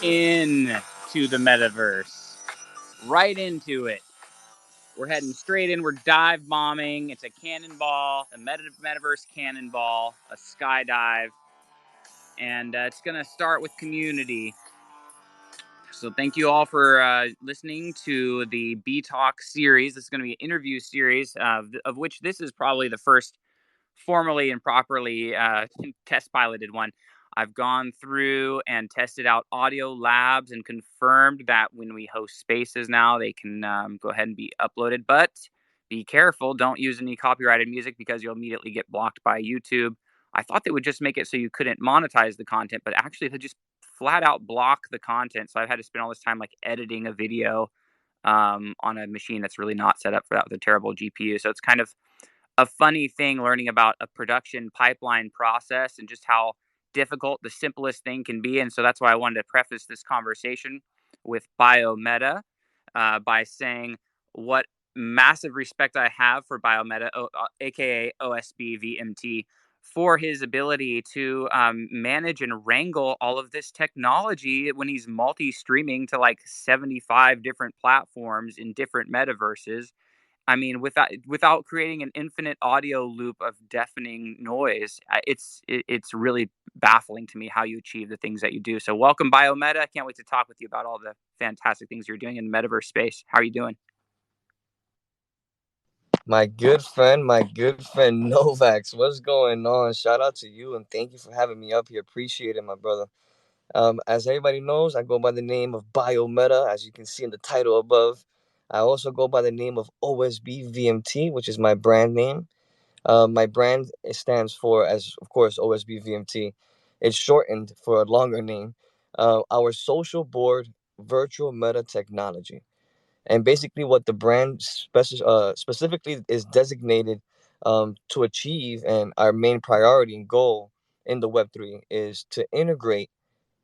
into the metaverse. Right into it. We're heading straight in. We're dive bombing. It's a cannonball, a metaverse cannonball, a skydive. And it's going to start with community. So thank you all for listening to the BTalk series. This is going to be an interview series, of which this is probably the first formally and properly test piloted one. I've gone through and tested out audio labs and confirmed that when we host spaces now, they can go ahead and be uploaded. But be careful, don't use any copyrighted music because you'll immediately get blocked by YouTube. I thought they would just make it so you couldn't monetize the content, but actually they just flat out block the content. So I've had to spend all this time like editing a video on a machine that's really not set up for that with a terrible GPU. So it's kind of a funny thing learning about a production pipeline process and just how difficult the simplest thing can be. And so that's why I wanted to preface this conversation with BioMETA by saying what massive respect I have for BioMETA, aka OSB VMT, for his ability to manage and wrangle all of this technology when he's multi-streaming to like 75 different platforms in different metaverses. I mean, without creating an infinite audio loop of deafening noise, it's really baffling to me how you achieve the things that you do. So, welcome, BioMETA. I can't wait to talk with you about all the fantastic things you're doing in the metaverse space. How are you doing? My good friend, n0vax. What's going on? Shout out to you and thank you for having me up here. Appreciate it, my brother. As everybody knows, I go by the name of BioMETA, as you can see in the title above. I also go by the name of OSB VMT, which is my brand name. My brand stands for, as of course, OSB VMT. It's shortened for a longer name. Our social board virtual meta technology. And basically, what the brand specifically is designated to achieve, and our main priority and goal in the Web3 is to integrate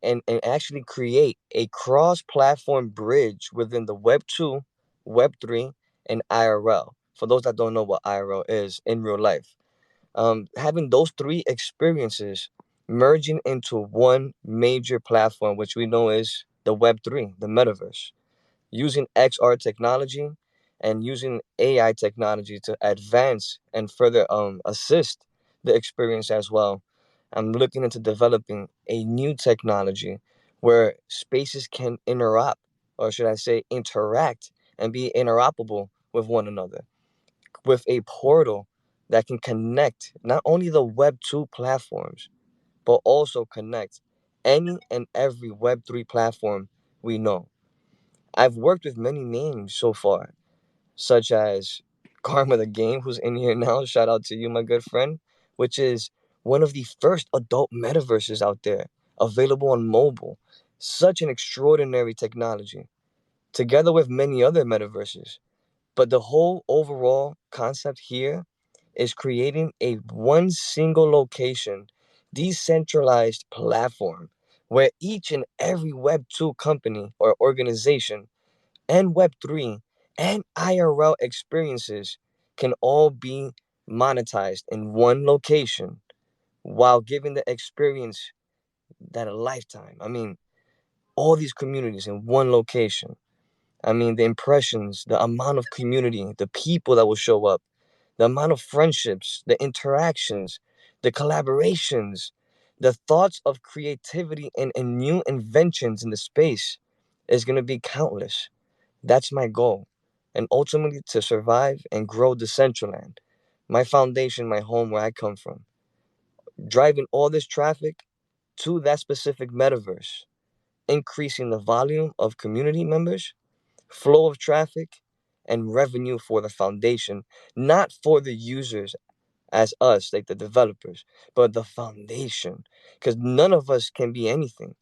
and actually create a cross platform bridge within the Web2, Web3, and IRL. For those that don't know what IRL is in real life, having those three experiences merging into one major platform, which we know is the Web3, the metaverse, using XR technology and using AI technology to advance and further assist the experience as well. I'm looking into developing a new technology where spaces can interact, or should I say, interact and be interoperable with one another, with a portal that can connect not only the Web2 platforms, but also connect any and every Web3 platform we know. I've worked with many names so far, such as Karma the Game, who's in here now. Shout out to you, my good friend, which is one of the first adult metaverses out there, available on mobile. Such an extraordinary technology, together with many other metaverses. But the whole overall concept here is creating a one single location, decentralized platform where each and every Web2 company or organization and Web3 and IRL experiences can all be monetized in one location while giving the experience that a lifetime. I mean, all these communities in one location. I mean, the impressions, the amount of community, the people that will show up, the amount of friendships, the interactions, the collaborations, the thoughts of creativity and new inventions in the space is going to be countless. That's my goal. And ultimately to survive and grow Decentraland, my foundation, my home where I come from. Driving all this traffic to that specific metaverse, increasing the volume of community members, flow of traffic, and revenue for the foundation, not for the users as us, like the developers, but the foundation. Because none of us can be anything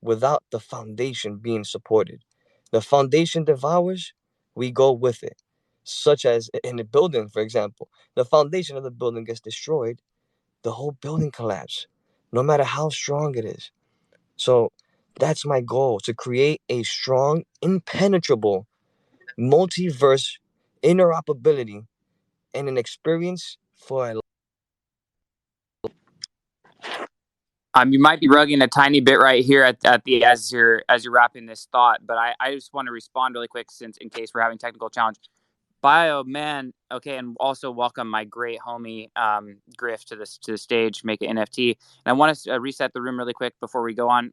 without the foundation being supported. The foundation devours, we go with it. Such as in a building, for example, the foundation of the building gets destroyed, the whole building collapses, no matter how strong it is. So that's my goal, to create a strong, impenetrable, multiverse interoperability and an experience for a You might be rugging a tiny bit right here at the as you're wrapping this thought, but I just want to respond really quick since in case we're having technical challenge. Bio man, okay, and also welcome my great homie Griff to the stage, make an NFT. And I want to reset the room really quick before we go on.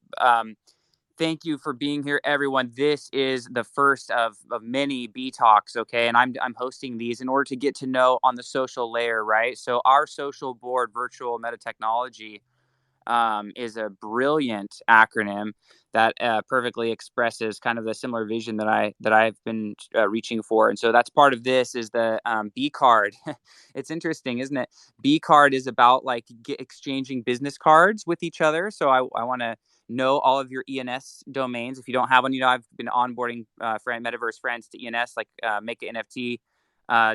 Thank you for being here, everyone. This is the first of many B talks, okay, and I'm hosting these in order to get to know on the social layer, right? So our social board, virtual meta technology, is a brilliant acronym that perfectly expresses kind of the similar vision that I've been reaching for. And so that's part of this is the B card. It's interesting, isn't it? B card is about like exchanging business cards with each other. So I want to know all of your ENS domains. If you don't have one, I've been onboarding metaverse friends to ENS, like make an NFT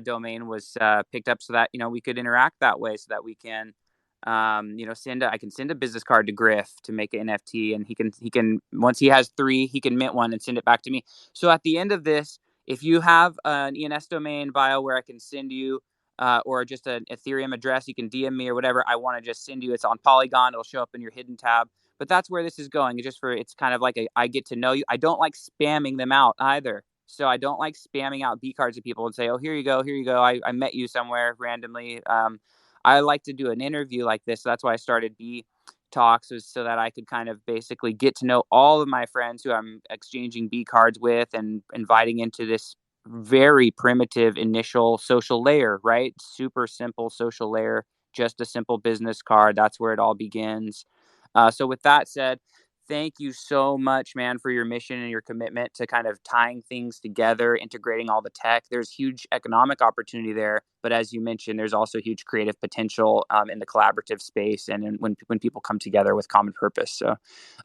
domain was picked up so that we could interact that way, so that we can I can send a business card to Griff to make an NFT, and he can once he has 3, he can mint one and send it back to me. So at the end of this, if you have an ENS domain bio where I can send you or just an Ethereum address, you can DM me or whatever. I want to just send you. It's on Polygon. It'll show up in your hidden tab. But that's where this is going. It's kind of like I get to know you. I don't like spamming them out either. So I don't like spamming out B cards to people and say, oh, here you go, here you go. I met you somewhere randomly. I like to do an interview like this. So that's why I started B Talks, was so that I could kind of basically get to know all of my friends who I'm exchanging B cards with and inviting into this very primitive initial social layer, right? Super simple social layer, just a simple business card. That's where it all begins. So with that said, thank you so much, man, for your mission and your commitment to kind of tying things together, integrating all the tech. There's huge economic opportunity there, but as you mentioned, there's also huge creative potential in the collaborative space and when people come together with common purpose. So,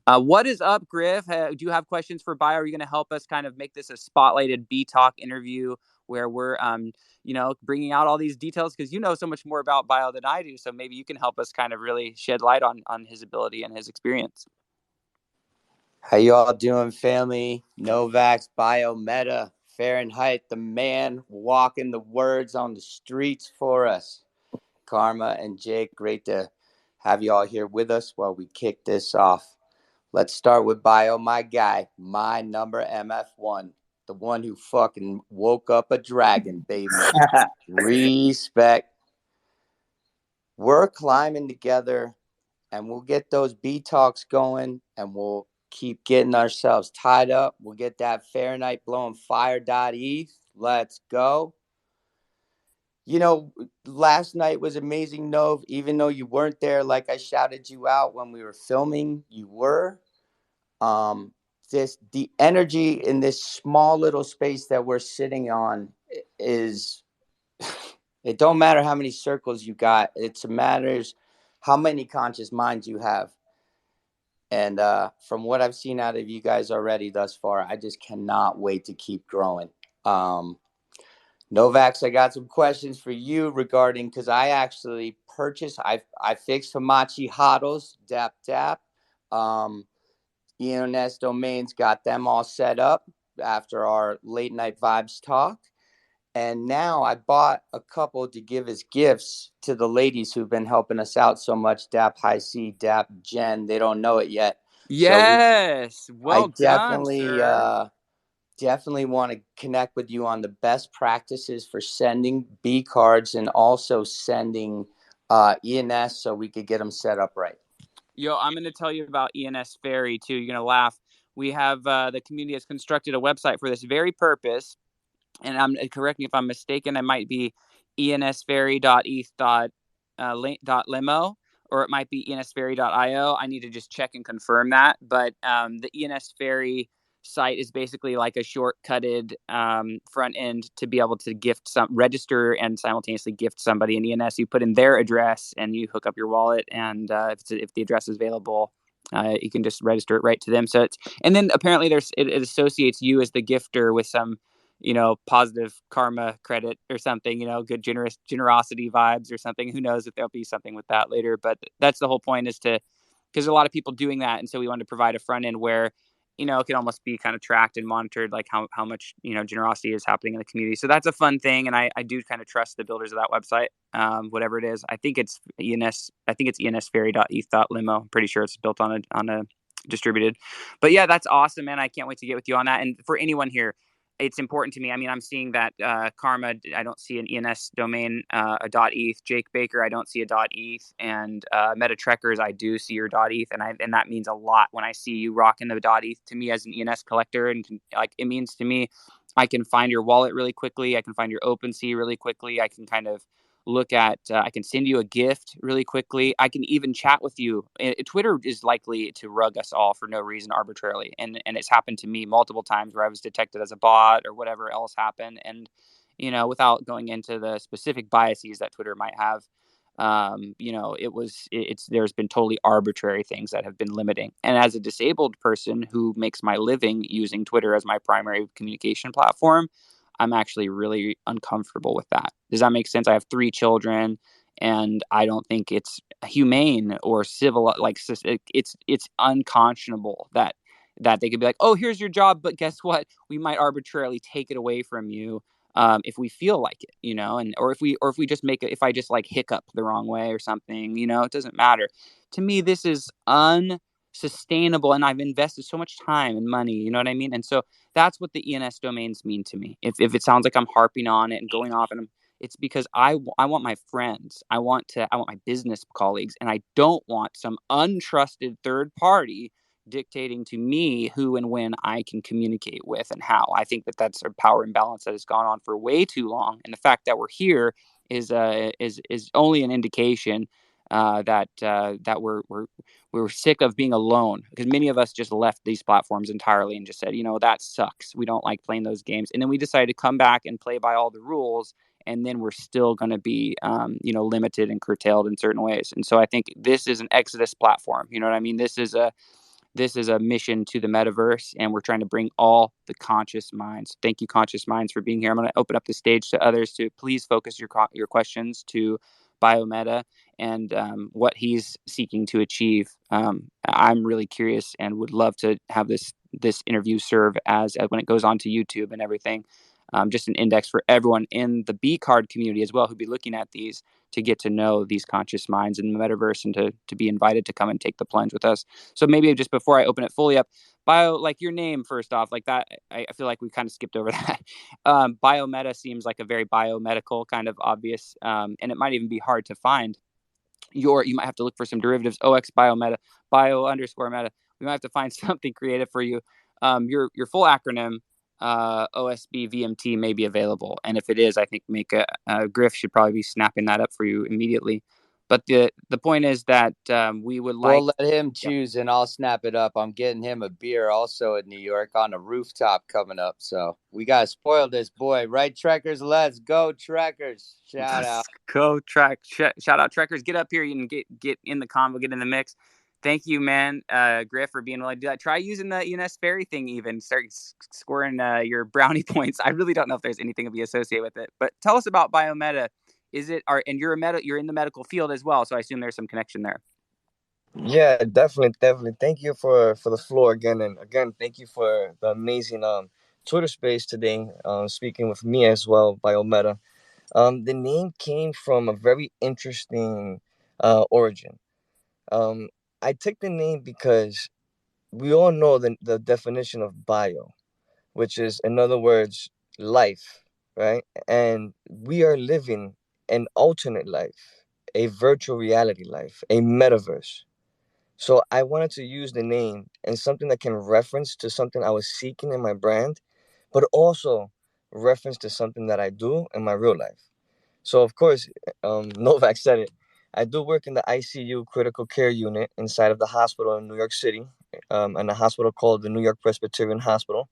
what is up, Griff? Do you have questions for Bio? Are you going to help us kind of make this a spotlighted B Talk interview where we're, bringing out all these details because you know so much more about Bio than I do. So maybe you can help us kind of really shed light on his ability and his experience. How you all doing, family? n0vax, BioMETA, Fahrenheit, the man walking the words on the streets for us. Karma and Jake, great to have you all here with us while we kick this off. Let's start with Bio, my guy, my number MF1, the one who fucking woke up a dragon, baby. Respect. We're climbing together, and we'll get those B talks going, and we'll keep getting ourselves tied up. We'll get that Fahrenheit blowing fire.eth. Let's go. Last night was amazing, Nov. Even though you weren't there, like I shouted you out when we were filming, you were. The energy in this small little space that we're sitting on is it don't matter how many circles you got. It matters how many conscious minds you have. And from what I've seen out of you guys already thus far, I just cannot wait to keep growing. n0vax, I got some questions for you regarding, because I actually purchased, I fixed Hamachi Hodls, Dap Dap. ENS domains, got them all set up after our late night vibes talk. And now I bought a couple to give as gifts to the ladies who've been helping us out so much. Dap High C, Dap Jen. They don't know it yet. Yes. So well done, sir. Definitely want to connect with you on the best practices for sending B cards and also sending ENS so we could get them set up right. Yo, I'm going to tell you about ENS Ferry too. You're going to laugh. We have the community has constructed a website for this very purpose. And correct me if I'm mistaken, it might be ensferry.eth.limo, or it might be ensferry.io. I need to just check and confirm that. But the ENS Ferry site is basically like a shortcutted front end to be able to register and simultaneously gift somebody an ENS. You put in their address and you hook up your wallet, and if the address is available, you can just register it right to them. And then apparently it associates you as the gifter with some positive karma credit or something, good generosity vibes or something. Who knows if there'll be something with that later, but that's the whole point, is because there's a lot of people doing that. And so we wanted to provide a front end where it can almost be kind of tracked and monitored, like how much, generosity is happening in the community. So that's a fun thing. And I do kind of trust the builders of that website, whatever it is. I think it's ensferry.eth.limo. I'm pretty sure it's built on a distributed, but yeah, that's awesome, man. I can't wait to get with you on that. And for anyone here, it's important to me. I mean, I'm seeing that Karma, I don't see an ENS domain, a .eth. Jake Baker, I don't see a .eth. And Meta Trekkers, I do see your .eth, and that means a lot when I see you rocking the .eth to me as an ENS collector. And like, it means to me, I can find your wallet really quickly. I can find your OpenSea really quickly. I can kind of look at, I can send you a gift really quickly. I can even chat with you. Twitter is likely to rug us all for no reason arbitrarily. And it's happened to me multiple times where I was detected as a bot or whatever else happened. And, without going into the specific biases that Twitter might have, there's been totally arbitrary things that have been limiting. And as a disabled person who makes my living using Twitter as my primary communication platform, I'm actually really uncomfortable with that. Does that make sense? I have 3 children, and I don't think it's humane or civil. Like, it's unconscionable that they could be like, oh, here's your job, but guess what? We might arbitrarily take it away from you if we feel like it, and or if we just make it, if I just like hiccup the wrong way or something, it doesn't matter. To me, this is unsustainable, and I've invested so much time and money, you know what I mean? And so that's what the ENS domains mean to me. If it sounds like I'm harping on it and going off, and it's because I want my friends, I want my business colleagues, and I don't want some untrusted third party dictating to me who and when I can communicate with and how. I think that's a power imbalance that has gone on for way too long, and the fact that we're here is only an indication that we're sick of being alone, because many of us just left these platforms entirely and just said, that sucks. We don't like playing those games. And then we decided to come back and play by all the rules. And then we're still going to be, limited and curtailed in certain ways. And so I think this is an exodus platform. You know what I mean? This is a mission to the metaverse, and we're trying to bring all the conscious minds. Thank you, conscious minds, for being here. I'm going to open up the stage to others to please focus your questions to BioMETA and what he's seeking to achieve. I'm really curious and would love to have this interview serve as when it goes on to YouTube and everything, just an index for everyone in the B card community as well, who'd be looking at these to get to know these conscious minds in the metaverse and to be invited to come and take the plunge with us. So maybe just before I open it fully up, like your name first off, like that, I feel like we kind of skipped over that. BioMETA seems like a very biomedical kind of obvious, and it might even be hard to find. You might have to look for some derivatives, OX BioMETA, bio_meta. We might have to find something creative for you. Your full acronym, OSB VMT, may be available, and if it is, I think Griff should probably be snapping that up for you immediately. But the point is that we would like. We'll let him choose, and I'll snap it up. I'm getting him a beer also in New York on a rooftop coming up. So we got to spoil this boy. Right, Trekkers? Let's go, Trekkers. Shout out. Go Trek. Shout out, Trekkers. Get up here and get in the convo, get in the mix. Thank you, man, Griff, for being willing to do that. Try using the ENS Fairy thing even. Start scoring your brownie points. I really don't know if there's anything to be associated with it. But tell us about BioMETA. And you're in the medical field as well, so I assume there's some connection there. Yeah, definitely. Thank you for the floor again, and again, thank you for the amazing Twitter space today. Speaking with me as well, BioMETA. The name came from a very interesting origin. I took the name because we all know the definition of bio, which is, in other words, life, right? And we are living an alternate life, a virtual reality life, a metaverse. So I wanted to use the name and something that can reference to something I was seeking in my brand, but also reference to something that I do in my real life. So of course, n0vax said it. I do work in the ICU critical care unit inside of the hospital in New York City, and a hospital called the New York Presbyterian Hospital.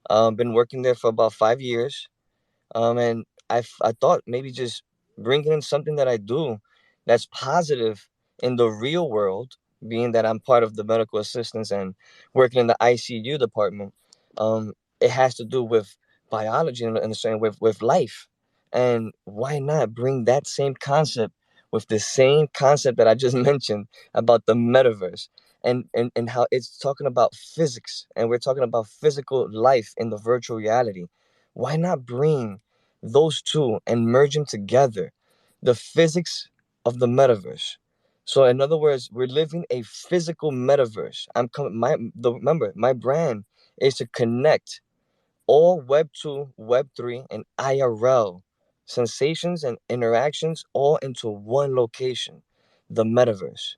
Been working there for about 5 years. And I thought maybe just bringing in something that I do that's positive in the real world, being that I'm part of the medical assistance and working in the ICU department. It has to do with biology and understanding with life. And why not bring that same concept with the same concept that I just mentioned about the metaverse? and how it's talking about physics, and we're talking about physical life in the virtual reality. Why not bring those two and merge them together? The physics of the metaverse. So in other words, we're living a physical metaverse. Remember, my brand is to connect all Web 2, Web 3, and IRL sensations and interactions all into one location, the metaverse.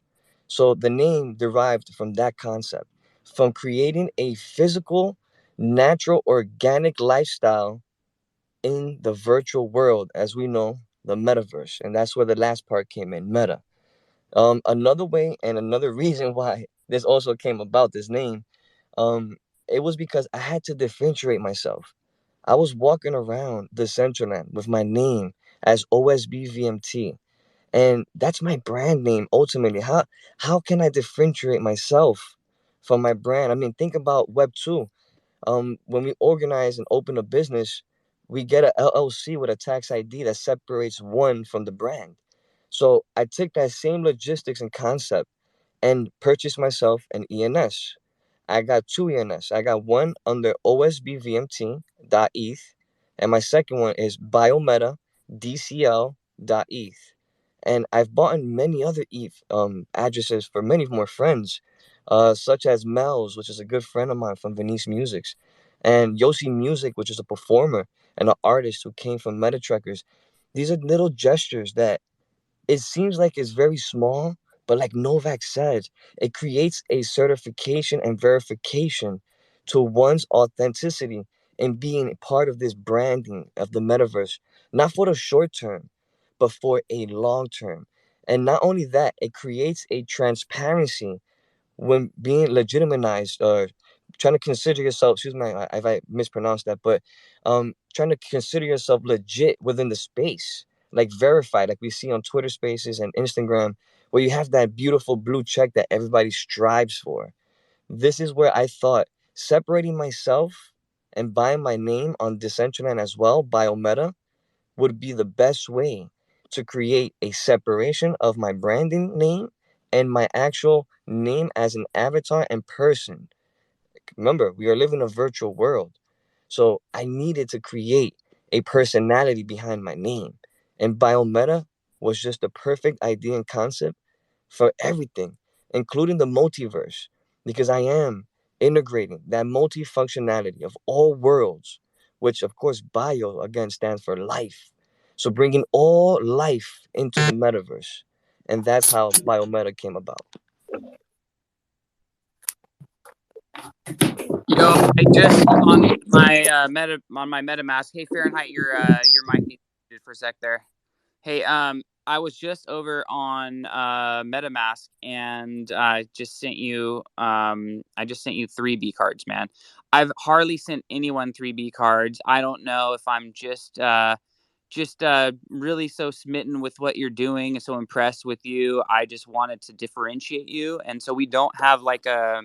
So the name derived from that concept, from creating a physical, natural, organic lifestyle in the virtual world, as we know, the metaverse. And that's where the last part came in, meta. Another way and another reason why this also came about, this name, um, it was because I had to differentiate myself. I was walking around the Decentraland with my name as OSBVMT, and that's my brand name ultimately. How can I differentiate myself from my brand? I mean, think about Web 2. When we organize and open a business, we get a LLC with a tax ID that separates one from the brand. So I took that same logistics and concept and purchased myself an ENS. I got two ENS. I got one under OSBVMT.eth, and my second one is BioMETA DCL.eth. And I've bought in many other ETH addresses for many more friends, such as Mel's, which is a good friend of mine from Venice Musics, and Yossi Music, which is a performer and an artist who came from MetaTrekkers. These are little gestures that it seems like it's very small, but like Novak said, it creates a certification and verification to one's authenticity and being part of this branding of the metaverse, not for the short term, but for a long term. And not only that, it creates a transparency when being legitimized or trying to consider yourself, excuse me if I mispronounced that, but trying to consider yourself legit within the space, like verified, like we see on Twitter Spaces and Instagram, where you have that beautiful blue check that everybody strives for. This is where I thought separating myself and buying my name on Decentraland as well, BioMETA, would be the best way to create a separation of my branding name and my actual name as an avatar and person. Remember, we are living in a virtual world. So I needed to create a personality behind my name. And BioMeta was just the perfect idea and concept for everything, including the multiverse, because I am integrating that multifunctionality of all worlds, which of course bio again stands for life. So bringing all life into the metaverse. And that's how BioMeta came about. Yo, I just on my MetaMask. Hey Fahrenheit, your mic needs muted for a sec there. Hey, I was just over on MetaMask and I just sent you 3B cards, man. I've hardly sent anyone 3B cards. I don't know if I'm just really so smitten with what you're doing and so impressed with you. I just wanted to differentiate you, and so we don't have a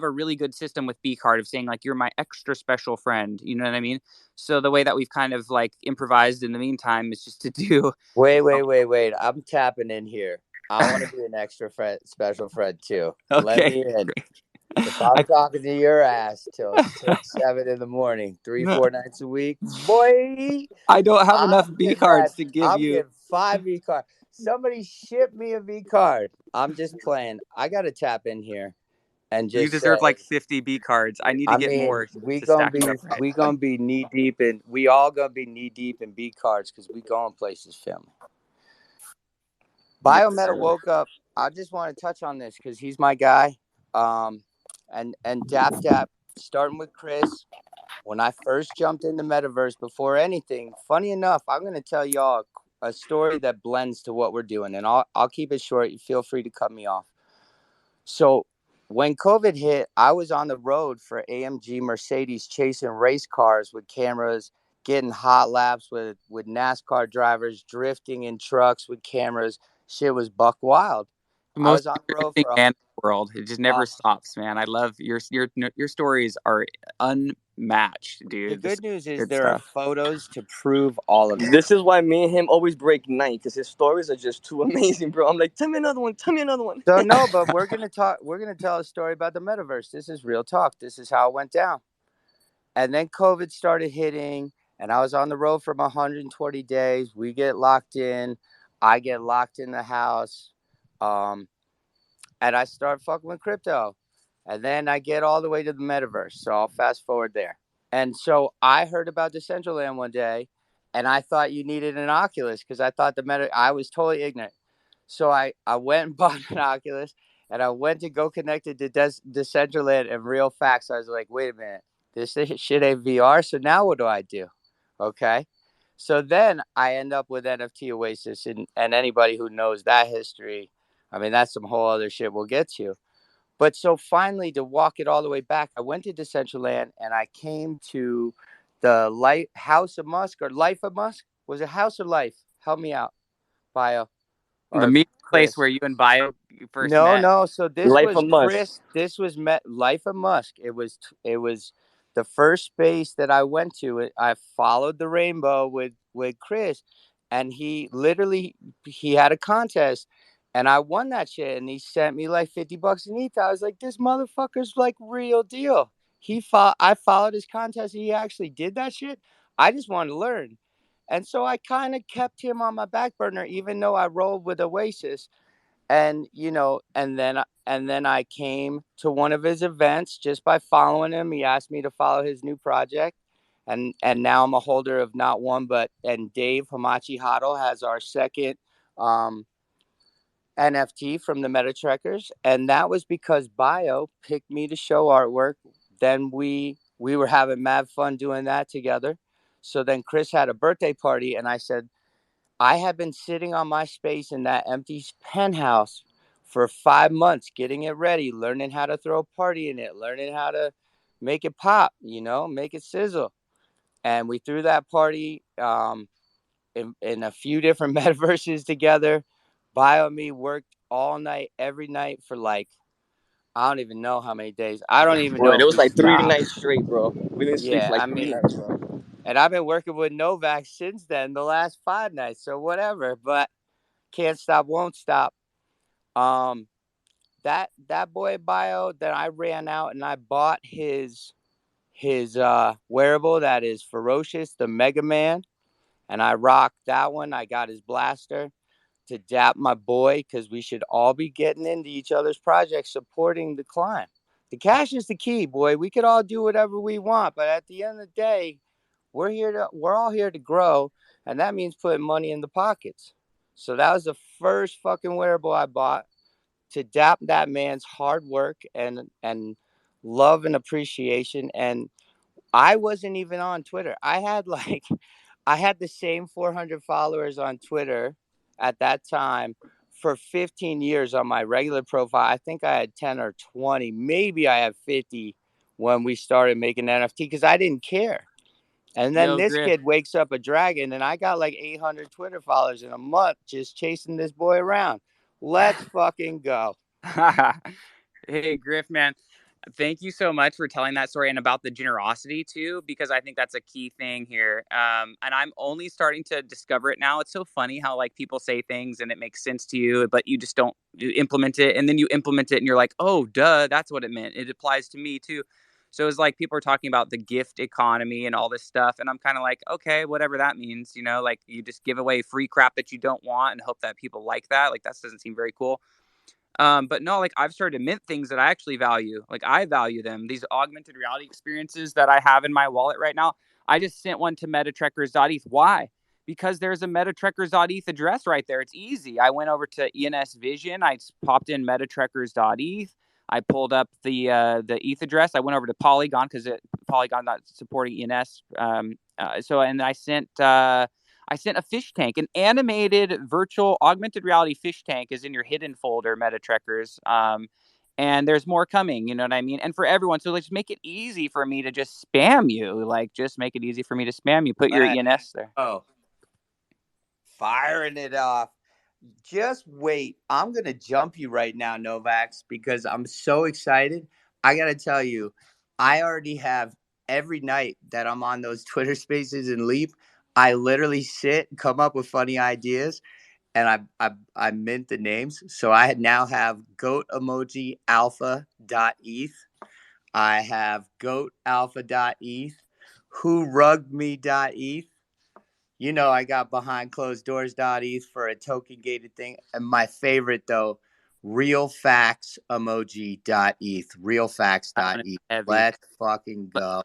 really good system with B card of saying like you're my extra special friend. You know what I mean? So the way that we've kind of like improvised in the meantime is just to do. Wait. I'm tapping in here. I want to be an extra friend, special friend too. Let Okay, me in. great. If I'm I, talking to your ass till 6, 7 in the morning, 3, 4 nights a week, boy, I don't have enough I'm B getting that. cards to give I'm you. getting 5 V card. Somebody ship me a V card. I'm just playing. I gotta tap in here and You just deserve say, like 50 B cards. I need to I get mean, more to stack it up right. we gonna be knee deep in. We all gonna be knee deep in B cards because we going places, family. Yes, BioMeta sir. woke up. I just want to touch on this because he's my guy. And Dap Dap, starting with Chris. When I first jumped into Metaverse, before anything, funny enough, I'm going to tell y'all a story that blends to what we're doing, and I'll keep it short. You feel free to cut me off. So when COVID hit, I was on the road for AMG Mercedes chasing race cars with cameras, getting hot laps with NASCAR drivers, drifting in trucks with cameras. Shit was buck wild. The I most was on the road interesting for man in world. It just never stops, man. I love your stories are unmatched, dude. The good news is good there are stuff. photos to prove all of it. This is why me and him always break night, because his stories are just too amazing, bro. I'm like, tell me another one. Tell me another one. So no, but we're gonna talk. We're gonna tell a story about the metaverse. This is real talk. This is how it went down. And then COVID started hitting, and I was on the road for 120 days. We get locked in. I get locked in the house, and I start fucking with crypto. And then I get all the way to the metaverse. So I'll fast forward there. And so I heard about Decentraland one day, and I thought you needed an Oculus because I thought I was totally ignorant. So I went and bought an Oculus, and I went to go connect it to Decentraland and real facts. I was like, wait a minute, this shit ain't VR. So now what do I do? Okay. So then I end up with NFT Oasis, and anybody who knows that history, I mean, that's some whole other shit we'll get to. But so finally, to walk it all the way back, I went to Decentraland and I came to the House of Musk or Life of Musk. Was it House or Life? Help me out, Bio The or meeting place where Chris. you and Bio first No, met. no. So this Life was of Musk. Chris. This was Life of Musk. It was the first space that I went to. I followed the rainbow with Chris, and he had a contest, and I won that shit. And he sent me like $50 in ETH. I was like, this motherfucker's like real deal. I followed his contest. And he actually did that shit. I just wanted to learn, and so I kind of kept him on my back burner, even though I rolled with Oasis. And and then I came to one of his events just by following him. He asked me to follow his new project, and now I'm a holder of not one but and Dave Hamachi Hodl has our second NFT from the Meta Trekkers, and that was because Bio picked me to show artwork. Then we were having mad fun doing that together. So then Chris had a birthday party, and I said, I have been sitting on my space in that empty penthouse for 5 months, getting it ready, learning how to throw a party in it, learning how to make it pop, make it sizzle. And we threw that party in a few different metaverses together. Bio and me worked all night, every night for like, I don't even know how many days. I don't even know Right, if it was we like 3 stopped. nights straight, bro. We didn't sleep for Yeah, I like three mean, nights, bro. and I've been working with n0vax since then, the last 5 nights. So whatever, but can't stop, won't stop. Um, that boy Bio, then I ran out and I bought his wearable that is ferocious, the Mega Man, and I rocked that one. I got his blaster to dap my boy because we should all be getting into each other's projects, supporting the climb. The cash is the key, boy. We could all do whatever we want, but at the end of the day, we're all here to grow, and that means putting money in the pockets. So that was the first fucking wearable I bought to dap that man's hard work and love and appreciation. And I wasn't even on Twitter. I had the same 400 followers on Twitter at that time for 15 years on my regular profile. I think I had 10 or 20, maybe I had 50 when we started making NFT because I didn't care. And then Yo, this Griff. kid wakes up a dragon, and I got like 800 Twitter followers in a month just chasing this boy around. Let's fucking go. Hey, Griff, man. Thank you so much for telling that story and about the generosity too, because I think that's a key thing here. And I'm only starting to discover it now. It's so funny how like people say things and it makes sense to you, but you just don't implement it. And then you implement it and you're like, oh, duh, that's what it meant. It applies to me too. So it's like people are talking about the gift economy and all this stuff. And I'm kind of like, okay, whatever that means, like you just give away free crap that you don't want and hope that people like that. Like that doesn't seem very cool. But no, like I've started to mint things that I actually value. Like I value them. These augmented reality experiences that I have in my wallet right now. I just sent one to metatrekkers.eth. Why? Because there's a metatrekkers.eth address right there. It's easy. I went over to ENS Vision. I popped in metatrekkers.eth. I pulled up the ETH address. I went over to Polygon because Polygon not supporting ENS. And I sent a fish tank, an animated virtual augmented reality fish tank is in your hidden folder, MetaTrekkers. And there's more coming, you know what I mean? And for everyone, so let's make it easy for me to just spam you. Like, just make it easy for me to spam you. Put your Let's ENS there. go. Firing it off. Just wait. I'm going to jump you right now, n0vax, because I'm so excited. I got to tell you, I already have every night that I'm on those Twitter spaces and Leap, I literally sit, come up with funny ideas, and I mint the names. So I now have goat emoji alpha.eth. I have goat alpha.eth, who rugged me.eth. You know, I got behind closed doors.eth for a token gated thing. And my favorite, though, real facts emoji.eth, That one is realfacts.eth. heavy. Let's fucking go.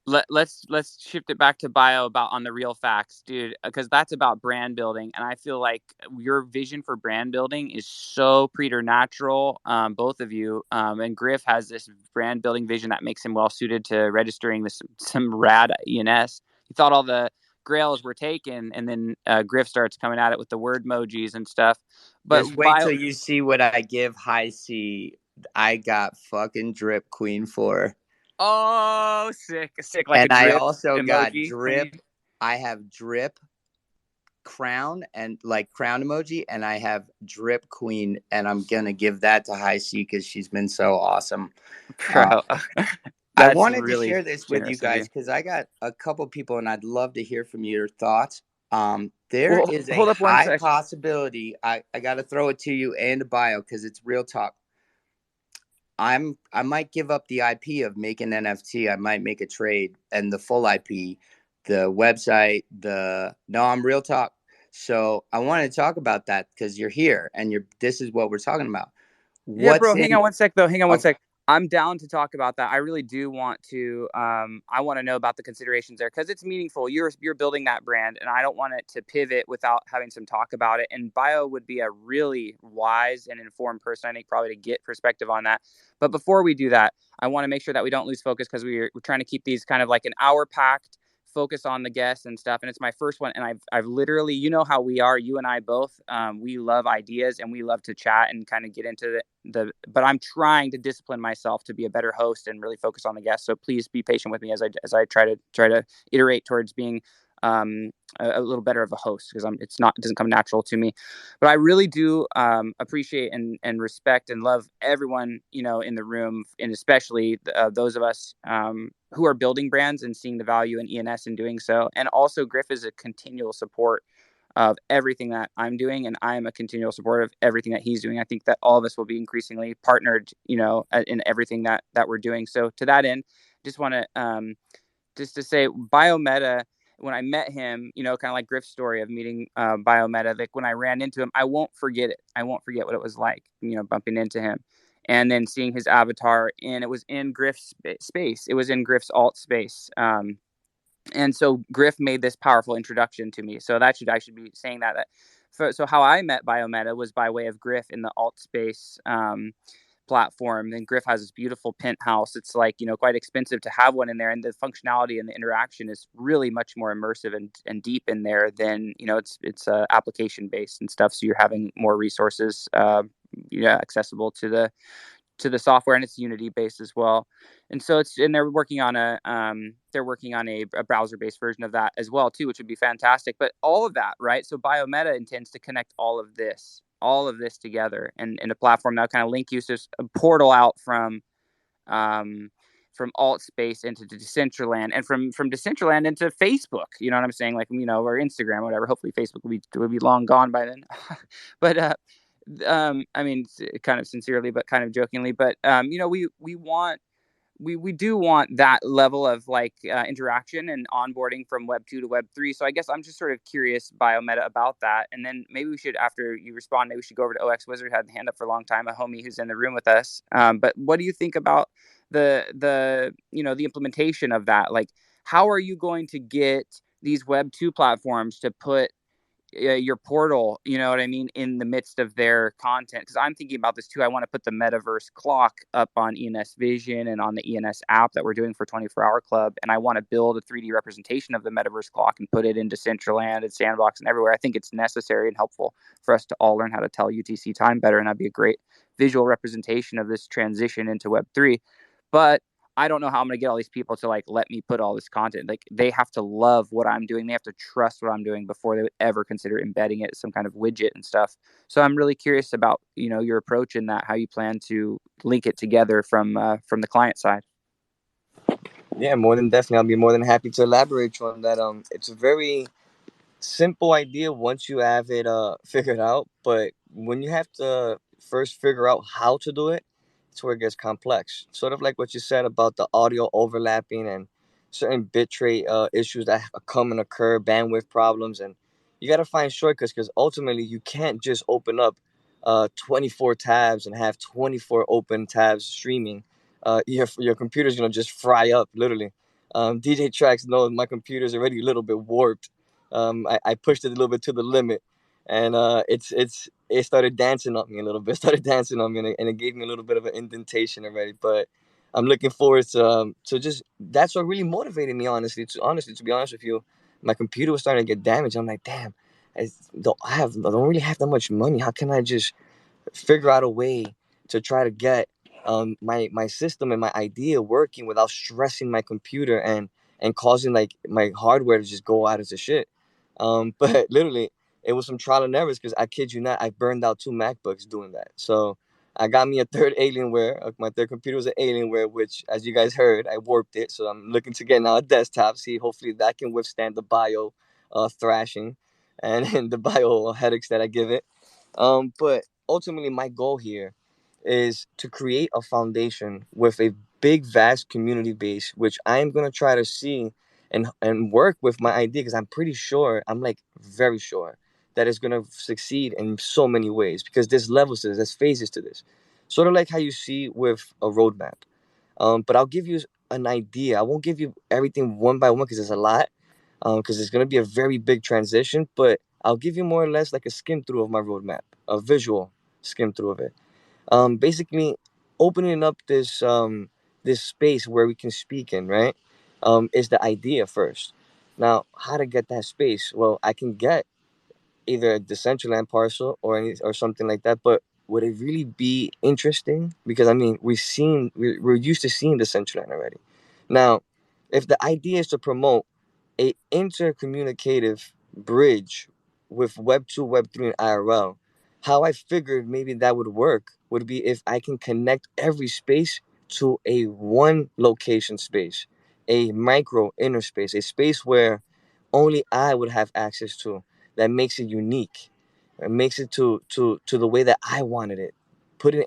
Let's shift it back to bio about on the real facts, dude, because that's about brand building, and I feel like your vision for brand building is so preternatural. Both of you, and Griff has this brand building vision that makes him well suited to registering some rad ENS. He thought all the grails were taken, and then Griff starts coming at it with the word emojis and stuff. But Just wait bio, till you see what I give High C. I got fucking drip queen for. oh, sick, like a And I drip also got emoji. I drip. mean, I have drip crown and like crown emoji, and I have drip queen, and I'm gonna give that to High C because she's been so awesome. bro, I that's wanted to really share this with you generous of you. guys because I got a couple people, and I'd love to hear from your thoughts. There Well, is a hold up one high sec. possibility. I got to throw it to you and a bio because it's real talk. I might give up the IP of making NFT. I might make a trade and the full IP, the website, I'm real talk. So I want to talk about that because you're here and this is what we're talking about. Yeah, What's bro, hang on in one sec though. Hang on one okay, sec. I'm down to talk about that. I really do want to. I want to know about the considerations there because it's meaningful. You're building that brand, and I don't want it to pivot without having some talk about it. And Bio would be a really wise and informed person, I think, probably to get perspective on that. But before we do that, I want to make sure that we don't lose focus because we're trying to keep these kind of like an hour packed focus on the guests and stuff. And it's my first one. And I've literally, you know how we are, you and I both, we love ideas and we love to chat and kind of get into but I'm trying to discipline myself to be a better host and really focus on the guests. So please be patient with me as I try to iterate towards being a little better of a host because it doesn't come natural to me. But I really do appreciate and respect and love everyone, in the room, and especially those of us who are building brands and seeing the value in ENS and doing so. And also Griff is a continual support of everything that I'm doing, and I'm a continual supporter of everything that he's doing. I think that all of us will be increasingly partnered, in everything that we're doing. So to that end, just want to just to say BioMETA, when I met him, kind of like Griff's story of meeting BioMETA, like when I ran into him, I won't forget it. I won't forget what it was like, bumping into him and then seeing his avatar. And it was in Griff's space. It was in Griff's alt space. And so Griff made this powerful introduction to me. So I should be saying that. So how I met BioMETA was by way of Griff in the alt space platform. And Griff has this beautiful penthouse. It's like, quite expensive to have one in there. And the functionality and the interaction is really much more immersive and deep in there than, it's application based and stuff. So you're having more resources, accessible to the software, and it's Unity based as well. And so they're working on a browser based version of that as well too, which would be fantastic. But all of that, right? So BioMETA intends to connect all of this together and in a platform that kind of link users, a portal out from alt space into Decentraland, and from Decentraland into Facebook. You know what I'm saying? Like, or Instagram, or whatever. Hopefully Facebook will be long gone by then. But I mean, kind of sincerely, but kind of jokingly, but we do want that level of like interaction and onboarding from Web 2 to Web 3. So I guess I'm just sort of curious, BioMETA, about that. And then maybe we should, after you respond, maybe we should go over to OX Wizard, had the hand up for a long time, a homie who's in the room with us. But what do you think about the implementation of that? Like, how are you going to get these Web 2 platforms to put your portal, you know what I mean, in the midst of their content? Because I'm thinking about this too. I want to put the metaverse clock up on ENS Vision and on the ENS app that we're doing for 24-hour Club, and I want to build a 3D representation of the metaverse clock and put it into Decentraland and Sandbox and everywhere. I think it's necessary and helpful for us to all learn how to tell UTC time better, and that'd be a great visual representation of this transition into Web3. But I don't know how I'm going to get all these people to like let me put all this content. Like they have to love what I'm doing. They have to trust what I'm doing before they would ever consider embedding it as some kind of widget and stuff. So I'm really curious about, you know, your approach in that, how you plan to link it together from the client side. Yeah, more than definitely. I'll be more than happy to elaborate on that. It's a very simple idea once you have it figured out, but when you have to first figure out how to do it, it's where it gets complex. Sort of like what you said about the audio overlapping and certain bitrate issues that come and occur, bandwidth problems, and you got to find shortcuts because ultimately you can't just open up 24 tabs and have 24 open tabs streaming. Your computer's gonna just fry up literally. DJ Tracks knows my computer's already a little bit warped. I pushed it a little bit to the limit, and it started dancing on me a little bit. Started dancing on me, and it gave me a little bit of an indentation already. But I'm looking forward to just that's what really motivated me. Honestly, to be honest with you, my computer was starting to get damaged. I'm like, damn, I don't really have that much money. How can I just figure out a way to try to get my system and my idea working without stressing my computer and causing like my hardware to just go out as a shit. But literally, it was some trial and errors because I kid you not, I burned out two MacBooks doing that. So I got me a third Alienware. My third computer was an Alienware, which, as you guys heard, I warped it. So I'm looking to get now a desktop. See, hopefully that can withstand the bio thrashing and the bio headaches that I give it. But ultimately, my goal here is to create a foundation with a big, vast community base, which I am going to try to see and work with my idea because I'm pretty sure, I'm like very sure that it's going to succeed in so many ways because there's levels to this, there's phases to this. Sort of like how you see with a roadmap. But I'll give you an idea. I won't give you everything one by one because there's a lot, because it's going to be a very big transition, but I'll give you more or less like a skim through of my roadmap, a visual skim through of it. Basically, opening up this space where we can speak in, right? Is the idea first. Now, how to get that space? Well, I can get either a Decentraland parcel or something like that. But would it really be interesting? Because I mean, we're used to seeing Decentraland already. Now, if the idea is to promote a intercommunicative bridge with Web 2, Web 3, and IRL, how I figured maybe that would work would be if I can connect every space to a one location space, a micro inner space, a space where only I would have access to, that makes it unique. It makes it to the way that I wanted it.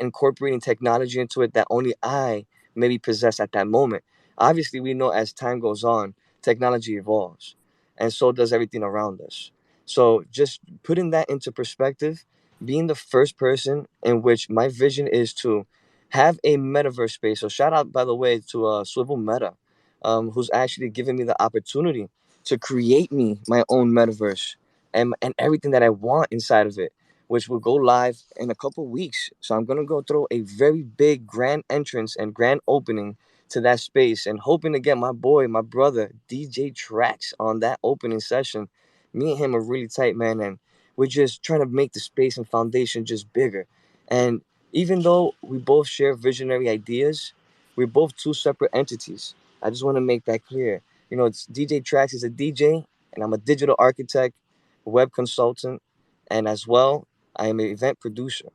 Incorporating technology into it that only I maybe possess at that moment. Obviously, we know as time goes on, technology evolves, and so does everything around us. So just putting that into perspective, being the first person in which my vision is to have a metaverse space. So shout out, by the way, to Swivel Meta, who's actually giving me the opportunity to create me my own metaverse and everything that I want inside of it, which will go live in a couple weeks. So I'm gonna go through a very big grand entrance and grand opening to that space and hoping to get my boy, my brother, DJ Tracks on that opening session. Me and him are really tight, man, and we're just trying to make the space and foundation just bigger. And even though we both share visionary ideas, we're both two separate entities. I just want to make that clear. You know, it's DJ Tracks is a DJ, and I'm a digital architect, web consultant, and as well, I am an event producer.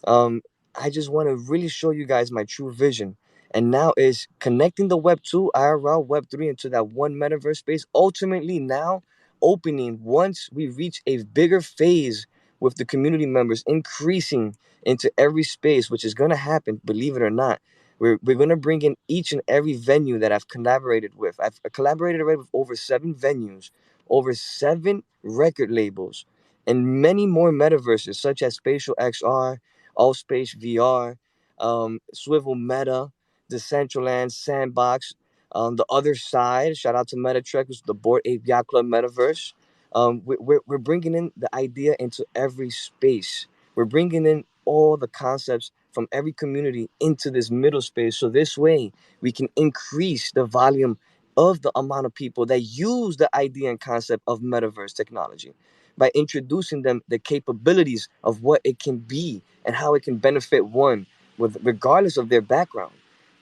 um, I just want to really show you guys my true vision. And now is connecting the Web 2, IRL, Web 3 into that one metaverse space. Ultimately, now opening once we reach a bigger phase with the community members increasing into every space, which is going to happen, believe it or not. We're going to bring in each and every venue that I've collaborated with. I've collaborated already with over 7 venues, over 7 record labels, and many more metaverses such as Spatial XR, All Space VR, Swivel Meta, Decentraland, Sandbox. The other side, shout out to MetaTrek, which is the Board Ape Yacht Club Metaverse. We're bringing in the idea into every space. We're bringing in all the concepts from every community into this middle space. So this way, we can increase the volume of the amount of people that use the idea and concept of metaverse technology by introducing them the capabilities of what it can be and how it can benefit one with regardless of their background.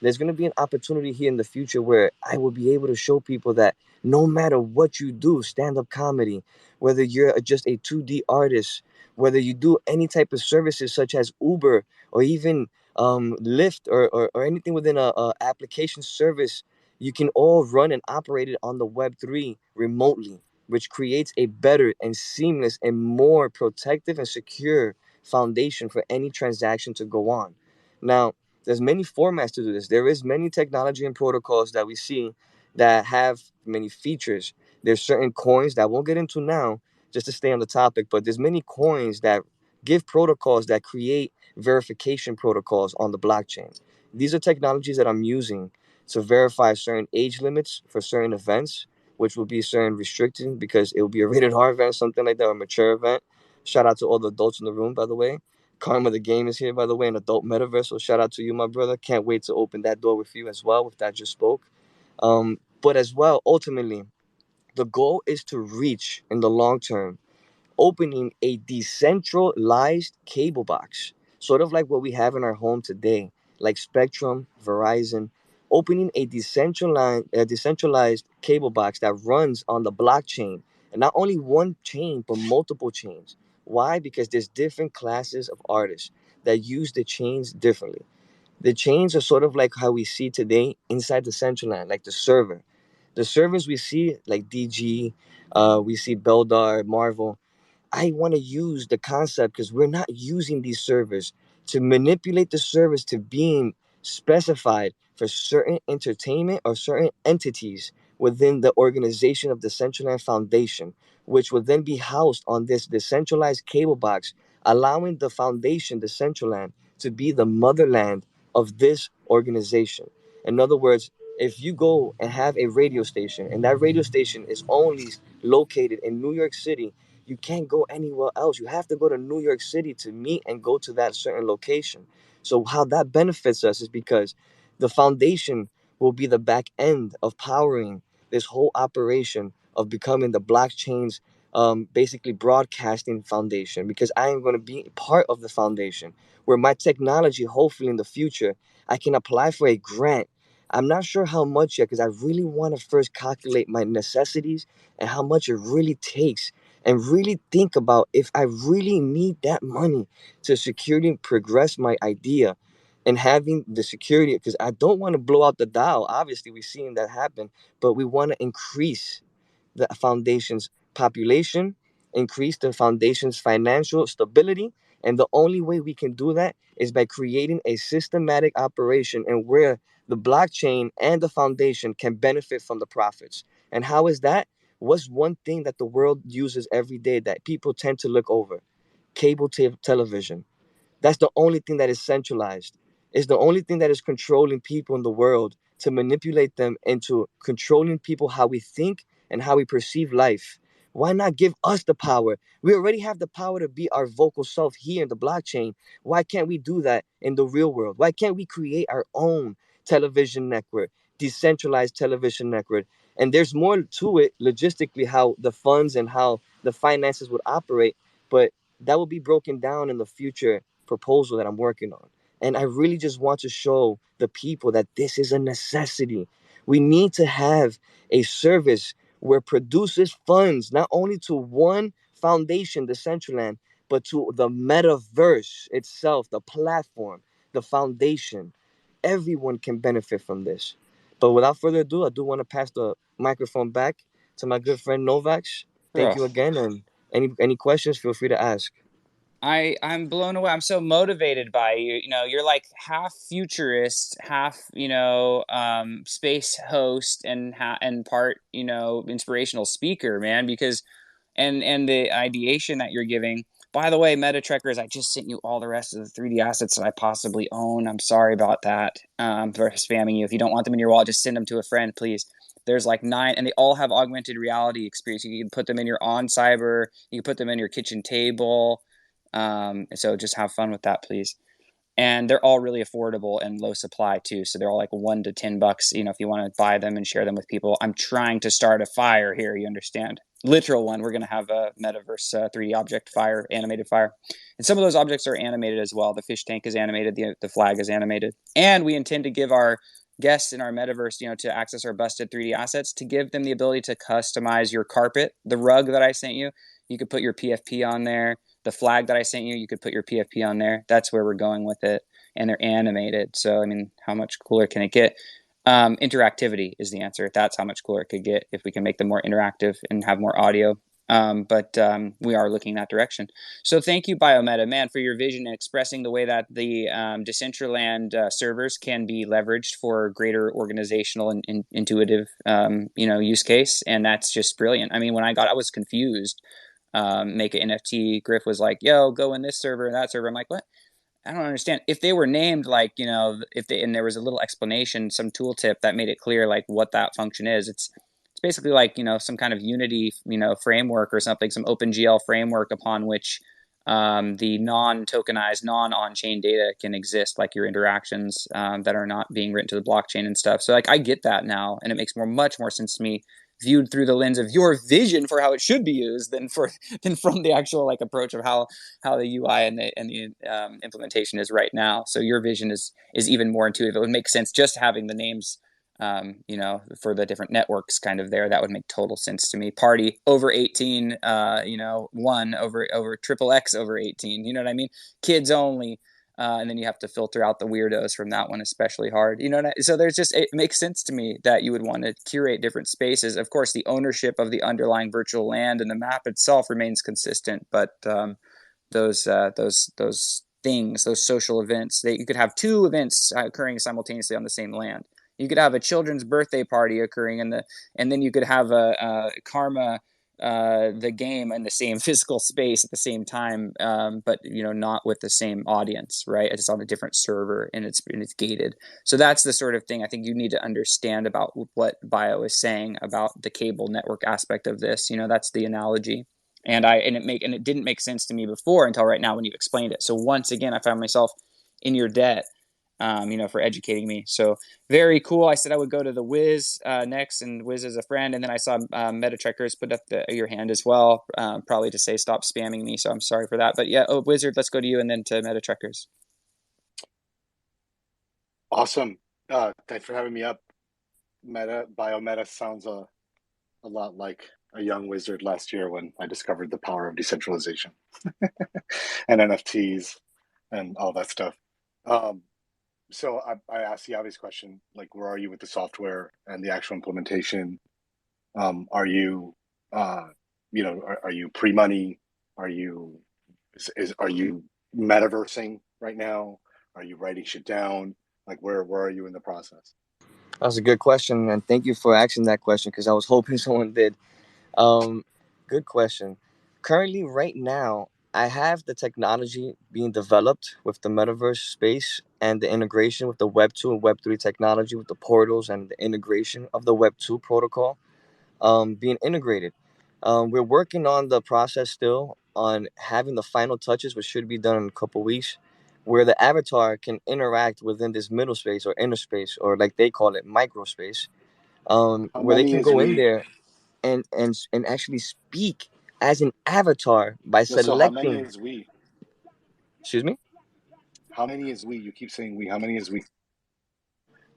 there's going to be an opportunity here in the future where I will be able to show people that no matter what you do, stand-up comedy, whether you're just a 2D artist, whether you do any type of services such as Uber or even Lyft or anything within a application service, you can all run and operate it on the Web3 remotely, which creates a better and seamless and more protective and secure foundation for any transaction to go on. Now, there's many formats to do this. There is many technology and protocols that we see that have many features. There's certain coins that I won't get into now, just to stay on the topic, but there's many coins that give protocols that create verification protocols on the blockchain. These are technologies that I'm using to verify certain age limits for certain events, which will be certain restricting because it will be a rated R event, something like that, or a mature event. Shout out to all the adults in the room, by the way. Karma the Game is here, by the way, an adult metaverse. So shout out to you, my brother. Can't wait to open that door with you as well, with that just spoke. But as well, ultimately, the goal is to reach in the long term opening a decentralized cable box, sort of like what we have in our home today, like Spectrum, Verizon, opening a decentralized cable box that runs on the blockchain, and not only one chain but multiple chains. Why? Because there's different classes of artists that use the chains differently. The chains are sort of like how we see today inside the central land, like the server. The servers we see, like DG, we see Beldar, Marvel. I want to use the concept because we're not using these servers to manipulate the servers to being specified for certain entertainment or certain entities within the organization of the Decentraland Foundation, which will then be housed on this decentralized cable box, allowing the foundation, the Decentraland, to be the motherland of this organization. In other words, if you go and have a radio station and that radio station is only located in New York City, you can't go anywhere else. You have to go to New York City to meet and go to that certain location. So how that benefits us is because the foundation will be the back end of powering this whole operation of becoming the blockchain's basically broadcasting foundation, because I am going to be part of the foundation where my technology, hopefully in the future, I can apply for a grant. I'm not sure how much yet because I really want to first calculate my necessities and how much it really takes and really think about if I really need that money to securely progress my idea and having the security, because I don't want to blow out the dial. Obviously, we're seeing that happen, but we want to increase the foundation's population, increase the foundation's financial stability. And the only way we can do that is by creating a systematic operation and where the blockchain and the foundation can benefit from the profits. And how is that? What's one thing that the world uses every day that people tend to look over? Cable television. That's the only thing that is centralized. It's the only thing that is controlling people in the world to manipulate them into controlling people how we think and how we perceive life. Why not give us the power? We already have the power to be our vocal self here in the blockchain. Why can't we do that in the real world? Why can't we create our own television network, decentralized television network? And there's more to it logistically, how the funds and how the finances would operate. But that will be broken down in the future proposal that I'm working on. And I really just want to show the people that this is a necessity. We need to have a service where produces funds not only to one foundation, the Decentraland, but to the metaverse itself, the platform, the foundation. Everyone can benefit from this. But without further ado, I do want to pass the microphone back to my good friend n0vax. Thank Ugh. you again, and any questions, feel free to ask. I'm blown away. I'm so motivated by you. You know, you're like half futurist, half space host, and part inspirational speaker, man. Because and the ideation that you're giving. By the way, meta trekkers, I just sent you all the rest of the 3D assets that I possibly own. I'm sorry about that for spamming you. If you don't want them in your wallet, just send them to a friend, please. There's like 9, and they all have augmented reality experience. You can put them in your on cyber. You can put them in your kitchen table. So just have fun with that, please. and they're all really affordable and low supply too. So they're all like $1 to $10, if you want to buy them and share them with people. I'm trying to start a fire here, you understand? Literal one. We're going to have a metaverse 3D object fire, animated fire. And some of those objects are animated as well. The fish tank is animated, the flag is animated. And we intend to give our guests in our metaverse, to access our busted 3D assets, to give them the ability to customize your carpet, the rug that I sent you. You could put your PFP on there. The flag that I sent you, you could put your PFP on there. That's where we're going with it. And they're animated. So, I mean, how much cooler can it get? Interactivity is the answer. That's how much cooler it could get if we can make them more interactive and have more audio. But we are looking that direction. So thank you, BioMETA, man, for your vision and expressing the way that the Decentraland servers can be leveraged for greater organizational and intuitive, use case. And that's just brilliant. I mean, I was confused. Make an NFT. Griff was like, "Yo, go in this server and that server." I'm like, "What? I don't understand." If they were named like, and there was a little explanation, some tooltip that made it clear like what that function is. It's basically like, some kind of Unity, framework or something, some OpenGL framework upon which the non-tokenized, non-on-chain data can exist, like your interactions that are not being written to the blockchain and stuff. So like I get that now, and it makes much more sense to me viewed through the lens of your vision for how it should be used than from the actual like approach of how the UI and the implementation is right now. So your vision is even more intuitive. It would make sense just having the names, for the different networks kind of there. That would make total sense to me. Party over 18, one over triple X over 18. You know what I mean? Kids only. And then you have to filter out the weirdos from that one, especially hard. So it makes sense to me that you would want to curate different spaces. Of course, the ownership of the underlying virtual land and the map itself remains consistent, but those things, those social events, you could have two events occurring simultaneously on the same land. You could have a children's birthday party occurring and then you could have a karma, the game in the same physical space at the same time, but not with the same audience, right? It's on a different server and it's gated. So that's the sort of thing I think you need to understand about what Bio is saying about the cable network aspect of this. That's the analogy. And it didn't make sense to me before until right now when you explained it. So once again, I found myself in your debt, for educating me. So very cool. I said I would go to the Wiz next, and Wiz is a friend. And then I saw MetaTrekkers put up your hand as well, probably to say stop spamming me. So I'm sorry for that. But yeah, Wizard, let's go to you and then to MetaTrekkers. Awesome. Thanks for having me up. BioMETA sounds a lot like a young wizard last year when I discovered the power of decentralization and NFTs and all that stuff. So I asked the obvious question, like, where are you with the software and the actual implementation? Are you, are you pre-money? Are you metaversing right now? Are you writing shit down? Like, where are you in the process? That was a good question, and thank you for asking that question because I was hoping someone did. Good question. Currently, right now, I have the technology being developed with the metaverse space and the integration with the Web 2 and Web 3 technology with the portals and the integration of the Web 2 protocol being integrated. We're working on the process still on having the final touches, which should be done in a couple weeks, where the avatar can interact within this middle space or inner space, or like they call it, microspace, where they can go in there and actually speak as an avatar by So how many selecting. is we? Excuse me. How many is we? You keep saying we. How many is we?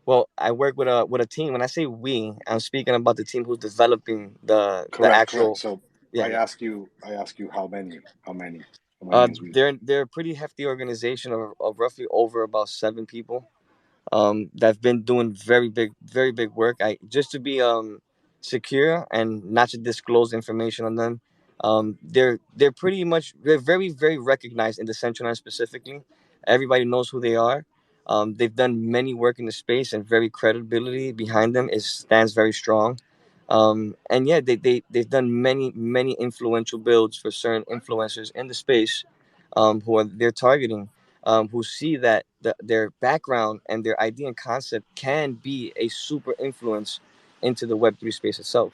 Well, I work with a team. When I say we, I'm speaking about the team who's developing the Correct. actual. So Yeah, I yeah. ask you how many? How many is we? They're a pretty hefty organization of roughly over about 7 people. That's been doing very big work. I just to be secure and not to disclose information on them. They're pretty much they're very recognized in the Central Land specifically. Everybody knows who they are. They've done many work in the space, and very credibility behind them is stands very strong. And yeah, they've done many influential builds for certain influencers in the space, who are they're targeting, who see that their background and their idea and concept can be a super influence into the Web3 space itself.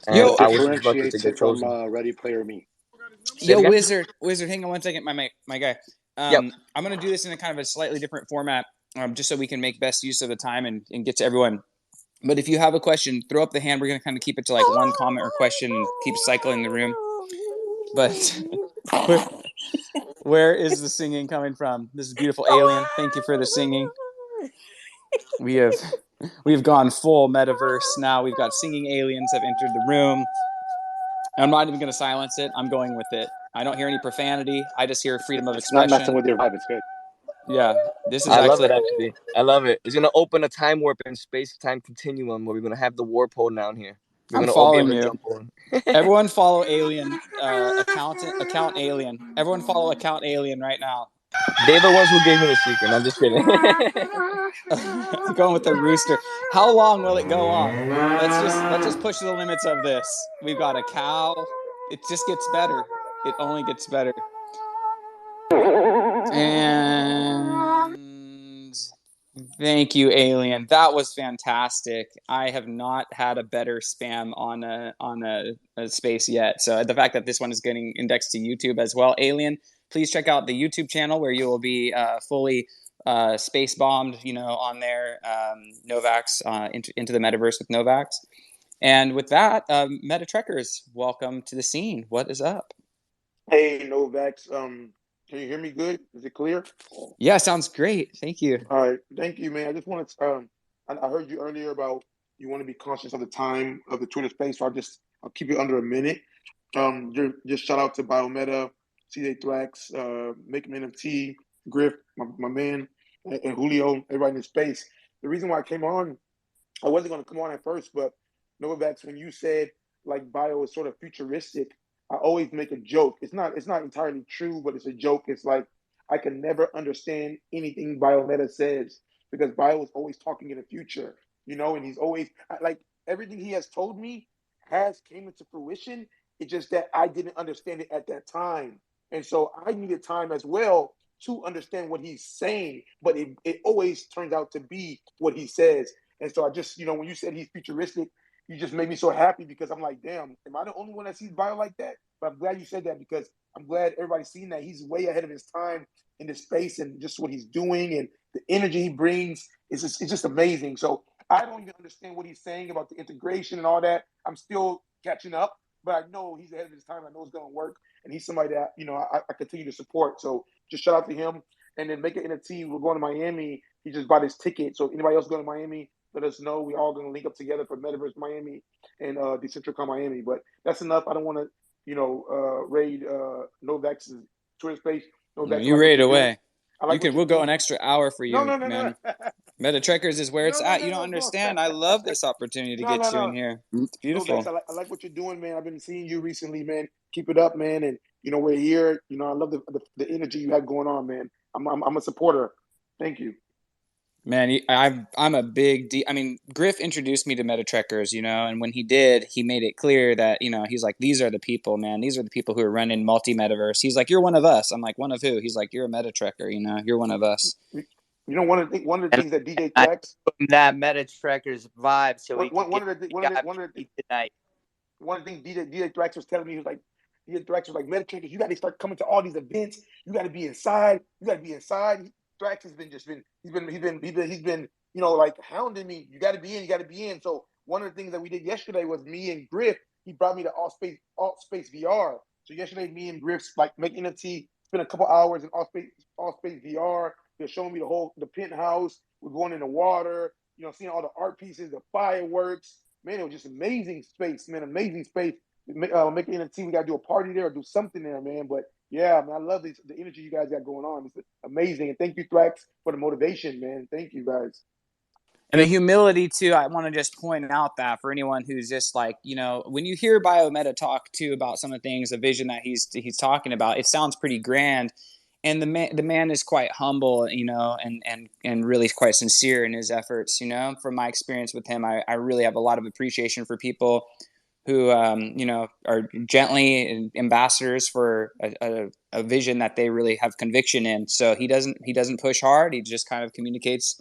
And What Yo, I was just lucky to differentiates get it from chosen. Ready Player Me? Say it again. Wizard, hang on one second, my guy. Yep. I'm going to do this in a kind of a slightly different format, just so we can make best use of the time and get to everyone. But if you have a question, throw up the hand. We're going to kind of keep it to like one comment or question and keep cycling the room. But where is the singing coming from? This is beautiful alien. Thank you for the singing. We have gone full metaverse now. We've got singing aliens have entered the room. I'm not even going to silence it. I'm going with it. I don't hear any profanity. I just hear freedom of It's not expression. messing with your vibe. It's good. Yeah, this is I love actually. it, actually. I love it. It's going to open a time warp and space-time continuum where we're going to have the warp hole down here. We're I'm going to all be following able to you. jump on. Everyone follow alien account alien. Everyone follow account alien right now. They're the ones who gave me the secret. I'm just kidding. Going with the rooster. How long will it go on? Let's just push the limits of this. We've got a cow. It just gets better. It only gets better. And thank you, Alien. That was fantastic. I have not had a better spam on a space yet. So the fact that this one is getting indexed to YouTube as well, Alien. Please check out the YouTube channel where you will be fully space bombed, on there. n0vax into the metaverse with n0vax. And with that, Meta Trekkers, welcome to the scene. What is up? Hey, n0vax. Can you hear me good? Is it clear? Yeah, sounds great. Thank you. All right, thank you, man. I just wanted to. I heard you earlier about you want to be conscious of the time of the Twitter space, so I'll keep it under a minute. Just shout out to BioMETA, CJ Thrax, Make NFT, Griff, my man, and Julio, everybody in the space. The reason why I came on, I wasn't going to come on at first, but n0vax, when you said like bio is sort of futuristic, I always make a joke. It's not entirely true, but it's a joke. It's like I can never understand anything BioMETA says because Bio is always talking in the future, and he's always like everything he has told me has came into fruition. It's just that I didn't understand it at that time. And so I needed time as well to understand what he's saying, but it always turns out to be what he says. And so I just, when you said he's futuristic, you just made me so happy because I'm like, damn, am I the only one that sees bio like that? But I'm glad you said that because I'm glad everybody's seen that. He's way ahead of his time in this space and just what he's doing and the energy he brings is it's just amazing. So I don't even understand what he's saying about the integration and all that. I'm still catching up, but I know he's ahead of his time. I know it's going to work. And he's somebody that, I continue to support. So just shout out to him. And then make it NFT. We're going to Miami. He just bought his ticket. So if anybody else going to Miami, let us know. We're all going to link up together for Metaverse Miami and Decentricon Miami. But that's enough. I don't want to, raid n0vax's Twitter space. No, n0vax, I you like raid what you're doing. away. I like what We'll you're go doing. an extra hour for you, No. man. Meta Trekkers is where it's at. You don't understand. I love this opportunity to get you in here. It's beautiful. n0vax, I like what you're doing, man. I've been seeing you recently, man. Keep it up, man. And we're here. I love the energy you have going on, man. I'm a supporter. Thank you. Man, I'm a big I mean, Griff introduced me to Meta Trekkers, and when he did, he made it clear that, he's like, these are the people, man. These are the people who are running multi-metaverse. He's like, you're one of us. I'm like, one of who? He's like, you're a Meta Trekker, you're one of us. One of the things that DJ I Thrax, that Meta Trekkers vibe, so we one can of the get one of the one of the tonight. one of the things DJ Thrax was telling me, he was like, DJ Thrax was like, Meta Trekkers, you got to start coming to all these events. You got to be inside. You got to be inside. Thrax has been he's been like hounding me. You got to be in. You got to be in. So one of the things that we did yesterday was me and Griff. He brought me to Alt Space VR. So yesterday, me and Griff like making a tea. Spent a couple hours in Alt Space VR. They're showing me the penthouse. We're going in the water. Seeing all the art pieces, the fireworks. Man, it was just amazing space, man. Amazing space. Making a team, we got to do a party there or do something there, man. But yeah, man, I love the energy you guys got going on. It's amazing. And thank you, Thrax, for the motivation, man. Thank you, guys. And the humility too. I want to just point out that for anyone who's just like, when you hear BioMETA talk too about some of the things, the vision that he's talking about, it sounds pretty grand. And the man is quite humble, and really quite sincere in his efforts. From my experience with him, I really have a lot of appreciation for people who are gently ambassadors for a vision that they really have conviction in. So he doesn't push hard. He just kind of communicates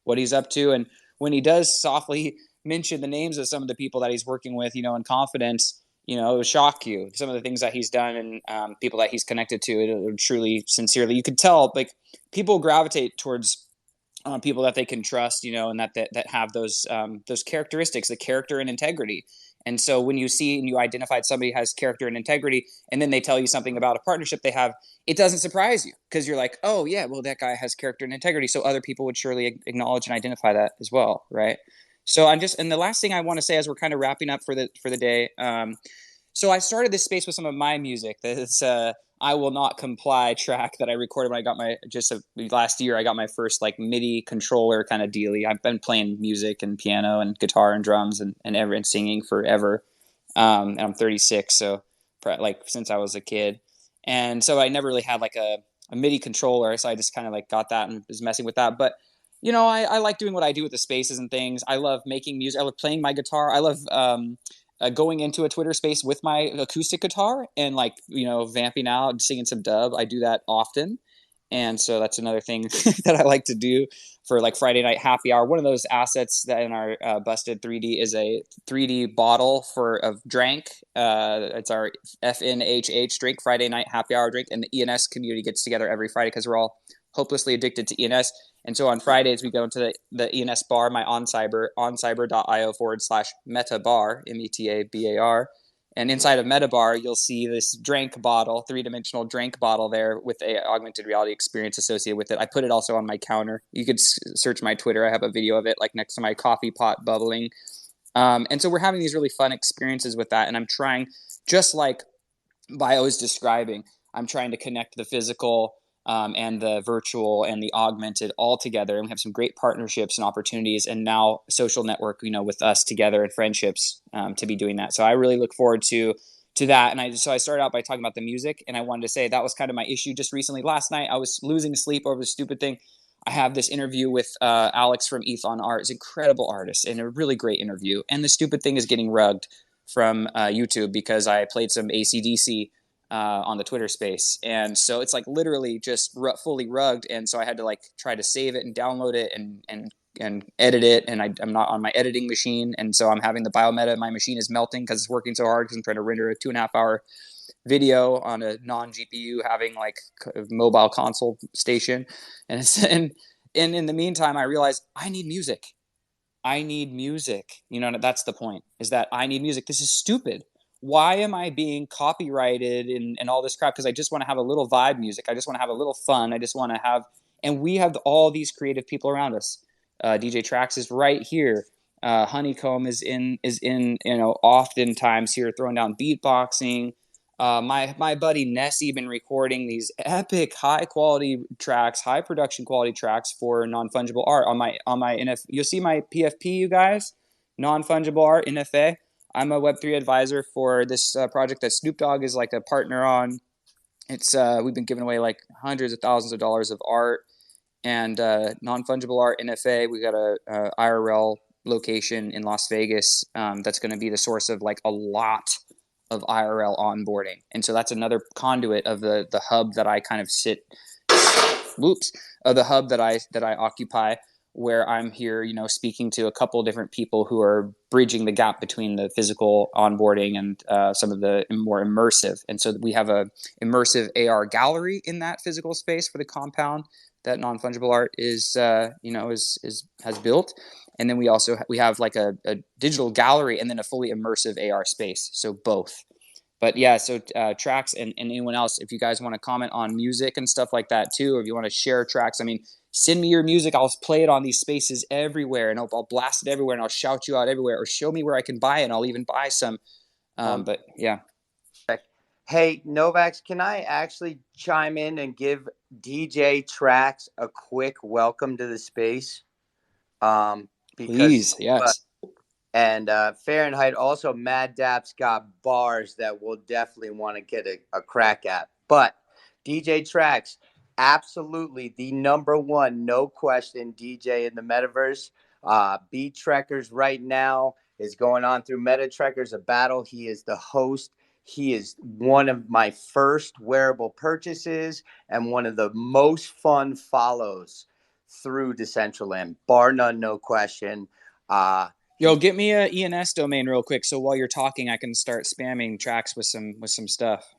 what he's up to. And when he does softly mention the names of some of the people that he's working with, in confidence, you know, it would shock you. Some of the things that he's done and people that he's connected to, it truly, sincerely, you could tell, like, people gravitate towards people that they can trust, you know, and that have those characteristics, the character and integrity. And so when you see and you identified somebody has character and integrity, and then they tell you something about a partnership they have, it doesn't surprise you because you're like, oh yeah, well, that guy has character and integrity. So other people would surely acknowledge and identify that as well, right? So and the last thing I want to say as we're kind of wrapping up for the day. So I started this space with some of my music. This "I Will Not Comply" track that I recorded when I got last year. I got my first like MIDI controller kind of dealy. I've been playing music and piano and guitar and drums and singing forever. And I'm 36, so like since I was a kid. And so I never really had like a MIDI controller, so I just kind of like got that and was messing with that. But you know, I like doing what I do with the spaces and things. I love making music. I love playing my guitar. I love going into a Twitter space with my acoustic guitar and like, you know, vamping out and singing some dub. I do that often. And so that's another thing that I like to do for like Friday night happy hour. One of those assets that in our Busted 3D is a 3D bottle of drink. It's our FNHH drink, Friday night happy hour drink. And the ENS community gets together every Friday because we're all hopelessly addicted to ENS. And so on Fridays, we go into the ENS bar, my oncyber.io/meta bar, METABAR. And inside of Metabar, you'll see this drink bottle, 3-dimensional drink bottle there with a augmented reality experience associated with it. I put it also on my counter. You could search my Twitter. I have a video of it like next to my coffee pot bubbling. And so we're having these really fun experiences with that. And I'm trying, just like Bio is describing, I'm trying to connect the physical and the virtual and the augmented all together. And we have some great partnerships and opportunities, and now social network, you know, with us together and friendships to be doing that. So I really look forward to that. And I started out by talking about the music, and I wanted to say that was kind of my issue just recently. Last night, I was losing sleep over the stupid thing. I have this interview with Alex from ETH on Art. He's an incredible artist and a really great interview. And the stupid thing is getting rugged from YouTube because I played some AC/DC on the Twitter space. And so it's like literally just fully rugged. And so I had to like try to save it and download it and edit it. And I'm not on my editing machine. And so I'm having the BioMETA. My machine is melting because it's working so hard because I'm trying to render a 2.5 hour video on a non-GPU having like a mobile console station. And in the meantime, I realized I need music. You know, that's the point, is that I need music. This is stupid. Why am I being copyrighted and all this crap? Because I just want to have a little vibe music. I just want to have a little fun. I just want to have, and we have all these creative people around us. DJ Trax is right here. Honeycomb is in, you know, oftentimes here throwing down beatboxing. My buddy Nessie been recording these epic high quality tracks, high production quality tracks for non-fungible art on my NF. You'll see my PFP, you guys, non-fungible art NFA. I'm a Web3 advisor for this project that Snoop Dogg is like a partner on. It's we've been giving away like hundreds of thousands of dollars of art and non-fungible art NFA. We got a IRL location in Las Vegas that's going to be the source of like a lot of IRL onboarding. And so that's another conduit of the hub that I kind of the hub that I occupy, where I'm here, you know, speaking to a couple of different people who are bridging the gap between the physical onboarding and some of the more immersive. And so we have a immersive AR gallery in that physical space for the compound that non-fungible art is has built. And then we have like a digital gallery and then a fully immersive AR space. So both. But yeah, so tracks and anyone else, if you guys want to comment on music and stuff like that too, or if you want to share tracks, I mean, send me your music. I'll play it on these spaces everywhere, and I'll blast it everywhere, and I'll shout you out everywhere, or show me where I can buy it, and I'll even buy some. But yeah. Hey, n0vax, can I actually chime in and give DJ Trax a quick welcome to the space? Because please, yes. And Fahrenheit, also Mad Dap's got bars that we'll definitely want to get a crack at. But DJ Trax, absolutely the #1, no question, DJ in the metaverse. Beat Trekkers right now is going on through Meta Trekkers, a battle. He is the host. He is one of my first wearable purchases and one of the most fun follows through Decentraland, bar none, no question. Yo, get me a ENS domain real quick, so while you're talking, I can start spamming tracks with some stuff.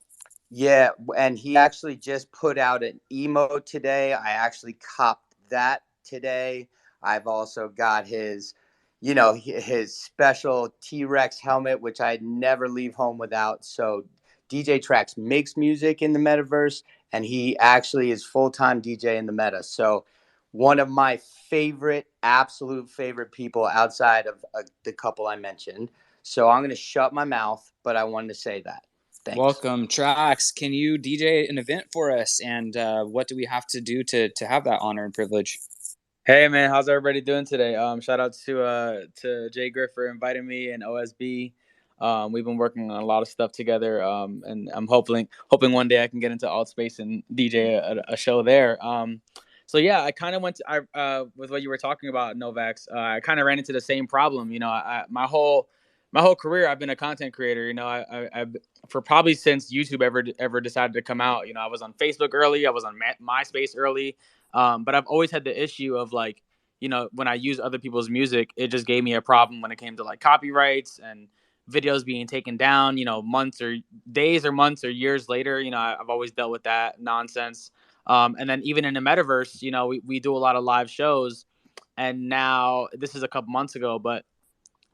Yeah, and he actually just put out an emo today. I actually copped that today. I've also got his, his special T-Rex helmet, which I'd never leave home without. So DJ Trax makes music in the metaverse, and he actually is full-time DJ in the meta. So one of my absolute favorite people outside of the couple I mentioned. So I'm going to shut my mouth, but I wanted to say that. Thanks. Welcome, Trax. Can you DJ an event for us? And what do we have to do to have that honor and privilege? Hey man, how's everybody doing today? Shout out to Jay Griff for inviting me and OSB. We've been working on a lot of stuff together, and I'm hoping one day I can get into alt space and DJ a show there. So yeah, I kind of went to, with what you were talking about, n0vax. I kind of ran into the same problem. My whole career I've been a content creator. I've for probably since YouTube ever decided to come out. I was on Facebook early. I was on MySpace early. But I've always had the issue of like, when I use other people's music, it just gave me a problem when it came to like copyrights and videos being taken down, months or days or months or years later. I've always dealt with that nonsense. And then even in the metaverse, we do a lot of live shows. And now this is a couple months ago, but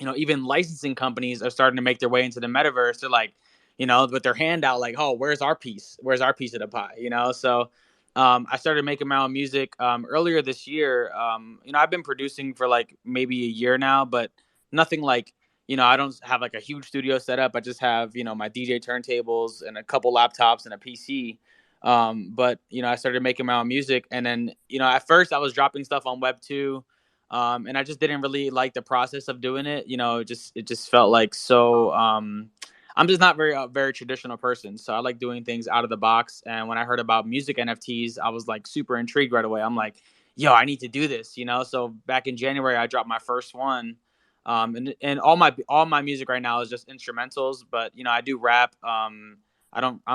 even licensing companies are starting to make their way into the metaverse. They're like, with their hand out, like, oh, where's our piece? Where's our piece of the pie? So I started making my own music earlier this year. I've been producing for like maybe a year now, but nothing like, I don't have like a huge studio set up. I just have, my DJ turntables and a couple laptops and a PC. But I started making my own music, and then at first I was dropping stuff on Web2. And I just didn't really like the process of doing it. It just felt like so. I'm just not very traditional person, so I like doing things out of the box. And when I heard about music NFTs, I was like super intrigued right away. I'm like, yo, I need to do this. So back in January, I dropped my first one. And all my music right now is just instrumentals, but I do rap. I'm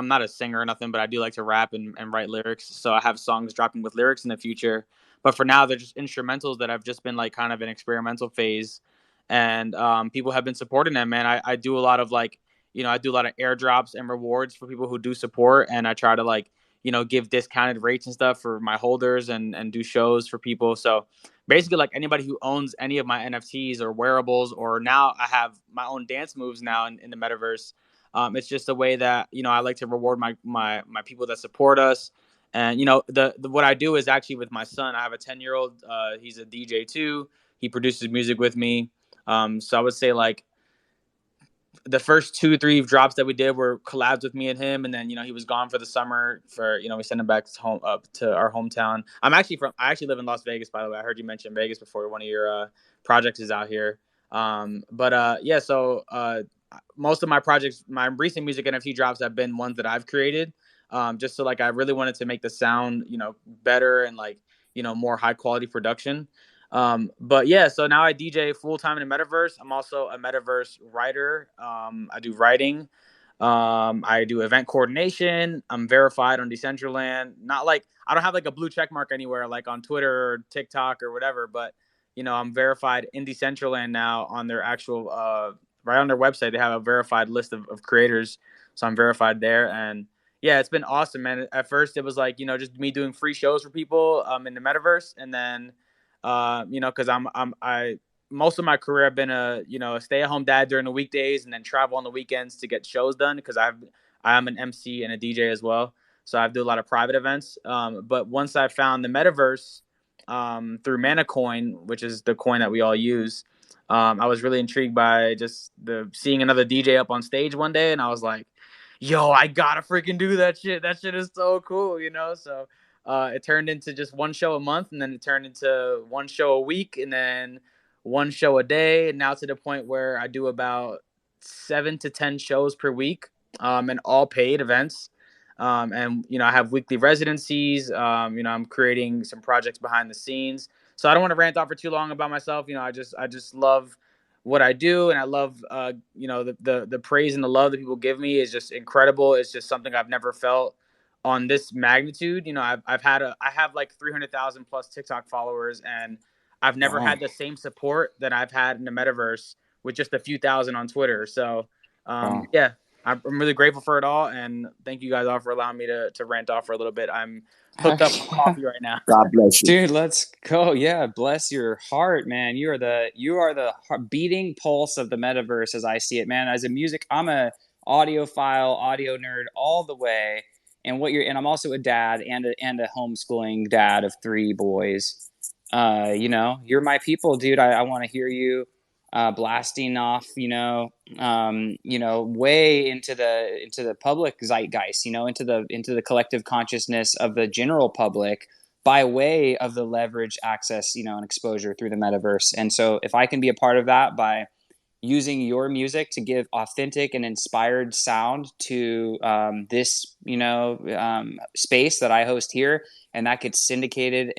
not a singer or nothing, but I do like to rap and write lyrics. So I have songs dropping with lyrics in the future. But for now, they're just instrumentals that have just been like kind of an experimental phase, and people have been supporting them. Man, I do a lot of like, I do a lot of airdrops and rewards for people who do support, and I try to like, give discounted rates and stuff for my holders and do shows for people. So basically, like anybody who owns any of my NFTs or wearables, or now I have my own dance moves now in the metaverse. It's just a way that I like to reward my people that support us. And the what I do is actually with my son. I have a 10-year-old. He's a DJ too. He produces music with me. So I would say like the first 2-3 drops that we did were collabs with me and him, and then he was gone for the summer. For we sent him back home up to our hometown. I actually live in Las Vegas, by the way. I heard you mention Vegas before. One of your projects is out here. Yeah, so most of my projects, my recent music NFT drops have been ones that I've created. Just so like I really wanted to make the sound better and like more high quality production. But yeah, so now I DJ full time in the metaverse. I'm also a metaverse writer. I do writing. I do event coordination. I'm verified on Decentraland. Not like I don't have like a blue check mark anywhere, like on Twitter or TikTok or whatever. But I'm verified in Decentraland now on their actual right on their website. They have a verified list of creators, so I'm verified there. And yeah, it's been awesome, man. At first, it was like just me doing free shows for people in the metaverse, and then because I most of my career I've been a stay-at-home dad during the weekdays and then travel on the weekends to get shows done because I am an MC and a DJ as well. So I do a lot of private events. But once I found the metaverse through Mana Coin, which is the coin that we all use, I was really intrigued by just seeing another DJ up on stage one day, and I was like, yo, I gotta freaking do that shit. That shit is so cool, So it turned into just one show a month, and then it turned into one show a week, and then one show a day, and now to the point where I do about 7 to 10 shows per week, and all paid events. And I have weekly residencies. I'm creating some projects behind the scenes. So I don't want to rant off for too long about myself. I just love what I do, and I love the praise and the love that people give me is just incredible. It's just something I've never felt on this magnitude. I have like 300,000 plus TikTok followers, and I've never Wow. had the same support that I've had in the metaverse with just a few thousand on Twitter. So, Wow. yeah, I'm really grateful for it all, and thank you guys all for allowing me to rant off for a little bit. I'm hooked up on coffee right now. God bless you. Dude, let's go. Yeah, bless your heart, man. You are the beating pulse of the metaverse as I see it, man. As a music, I'm a audiophile, audio nerd all the way. And I'm also a dad and a homeschooling dad of 3 boys. You're my people, dude. I want to hear you blasting off, way into the public zeitgeist, into the collective consciousness of the general public by way of the leverage access, and exposure through the metaverse. And so if I can be a part of that by using your music to give authentic and inspired sound to this, space that I host here, and that gets syndicated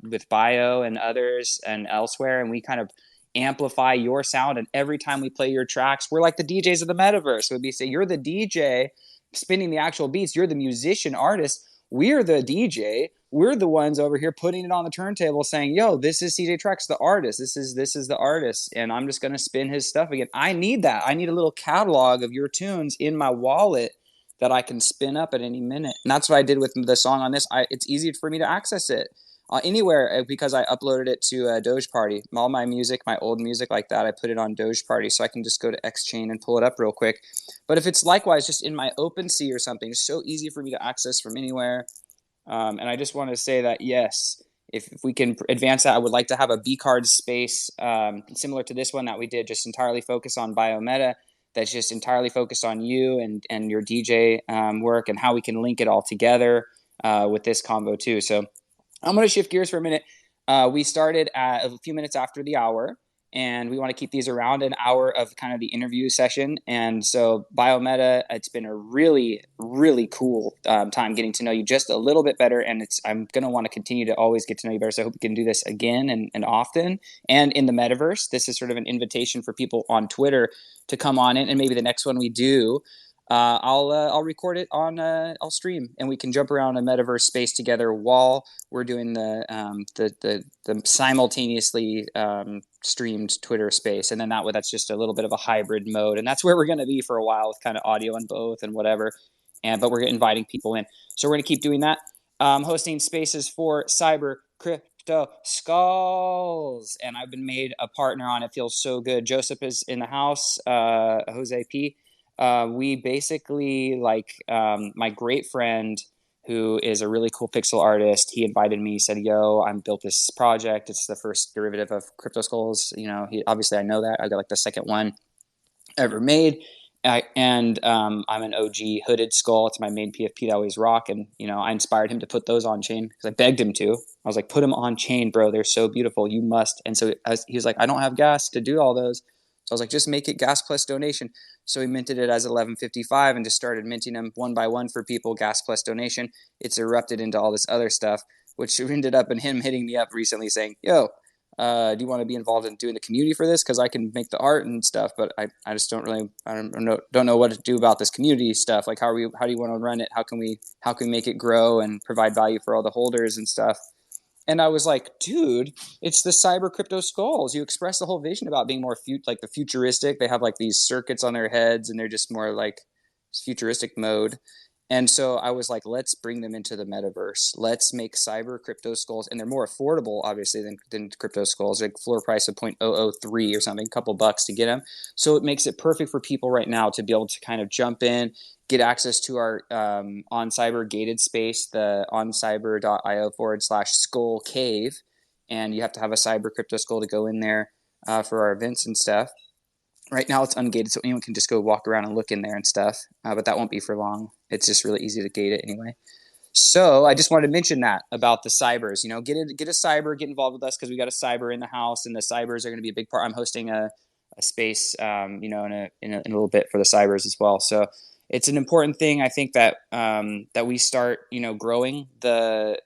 with Bio and others and elsewhere, and we kind of amplify your sound. And every time we play your tracks, we're like the DJs of the metaverse. Would be say you're the DJ spinning the actual beats, you're the musician artist. We're the DJ. We're the ones over here putting it on the turntable saying, yo, this is CJ Trex, the artist. This is the artist. And I'm just going to spin his stuff again. I need that. I need a little catalog of your tunes in my wallet that I can spin up at any minute. And that's what I did with the song on this. It's easy for me to access it anywhere because I uploaded it to Doge Party. All my music, my old music like that, I put it on Doge Party so I can just go to XChain and pull it up real quick. But if it's likewise just in my OpenSea or something, it's so easy for me to access from anywhere. And I just want to say that, yes, if we can advance that, I would like to have a B-card space similar to this one that we did, just entirely focused on BioMETA, that's just entirely focused on you and your DJ work and how we can link it all together with this combo too. So I'm going to shift gears for a minute. We started at a few minutes after the hour, and we want to keep these around an hour of kind of the interview session. And so BioMETA, it's been a really, really cool time getting to know you just a little bit better. And I'm going to want to continue to always get to know you better. So I hope we can do this again and often. And in the metaverse, this is sort of an invitation for people on Twitter to come on in. And maybe the next one we do, I'll record it on I'll stream, and we can jump around a metaverse space together while we're doing the simultaneously streamed Twitter space, and then that's just a little bit of a hybrid mode, and that's where we're going to be for a while with kind of audio on both and whatever, but we're inviting people in, so we're going to keep doing that. Hosting spaces for Cyber CryptoSkulls, and I've been made a partner on it. Feels so good. Joseph is in the house. Jose P. We basically my great friend who is a really cool pixel artist. He invited me. He said, "Yo, I built this project. It's the first derivative of CryptoSkulls. Obviously I know that. I got like the second one ever made." I'm an OG hooded skull. It's my main PFP that I always rock. And, I inspired him to put those on chain because I begged him to. I was like, put them on chain, bro. They're so beautiful. You must. And so he was like, I don't have gas to do all those. So I was like, just make it gas plus donation. So we minted it as 1155 and just started minting them one by one for people, gas plus donation. It's erupted into all this other stuff, which ended up in him hitting me up recently saying, yo, do you want to be involved in doing the community for this? Because I can make the art and stuff, but I just don't know what to do about this community stuff. Like how do you want to run it? How can we make it grow and provide value for all the holders and stuff? And I was like, dude, it's the Cyber CryptoSkulls. You express the whole vision about being more like the futuristic. They have like these circuits on their heads, and they're just more like futuristic mode. And so I was like, let's bring them into the metaverse. Let's make Cyber CryptoSkulls, and they're more affordable, obviously, than CryptoSkulls. Like floor price of 0.003 or something, a couple bucks to get them. So it makes it perfect for people right now to be able to kind of jump in, get access to our on Cyber gated space, the oncyber.io/skull cave, and you have to have a Cyber CryptoSkull to go in there for our events and stuff. Right now it's ungated, so anyone can just go walk around and look in there and stuff, but that won't be for long. It's just really easy to gate it anyway. So I just wanted to mention that about the cybers. Get a cyber, get involved with us because we got a cyber in the house, and the cybers are going to be a big part. I'm hosting a space, in a little bit for the cybers as well. So it's an important thing. I think that that we start, growing the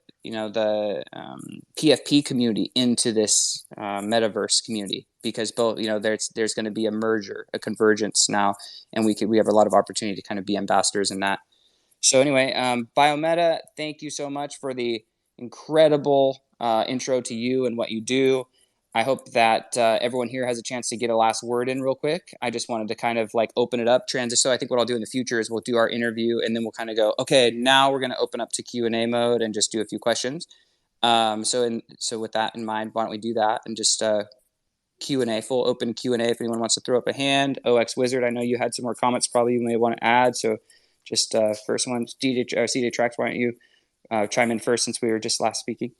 PFP community into this metaverse community, because both, there's going to be a merger, a convergence now, and we have a lot of opportunity to kind of be ambassadors in that. So anyway, BioMETA, thank you so much for the incredible intro to you and what you do. I hope that everyone here has a chance to get a last word in real quick. I just wanted to kind of like open it up, transition. So I think what I'll do in the future is we'll do our interview and then we'll kind of go, okay, now we're going to open up to Q&A mode and just do a few questions. So with that in mind, why don't we do that and just Q&A, full open Q&A if anyone wants to throw up a hand. OX Wizard, I know you had some more comments probably you may want to add. So just first one, CJ Trax, why don't you chime in first since we were just last speaking?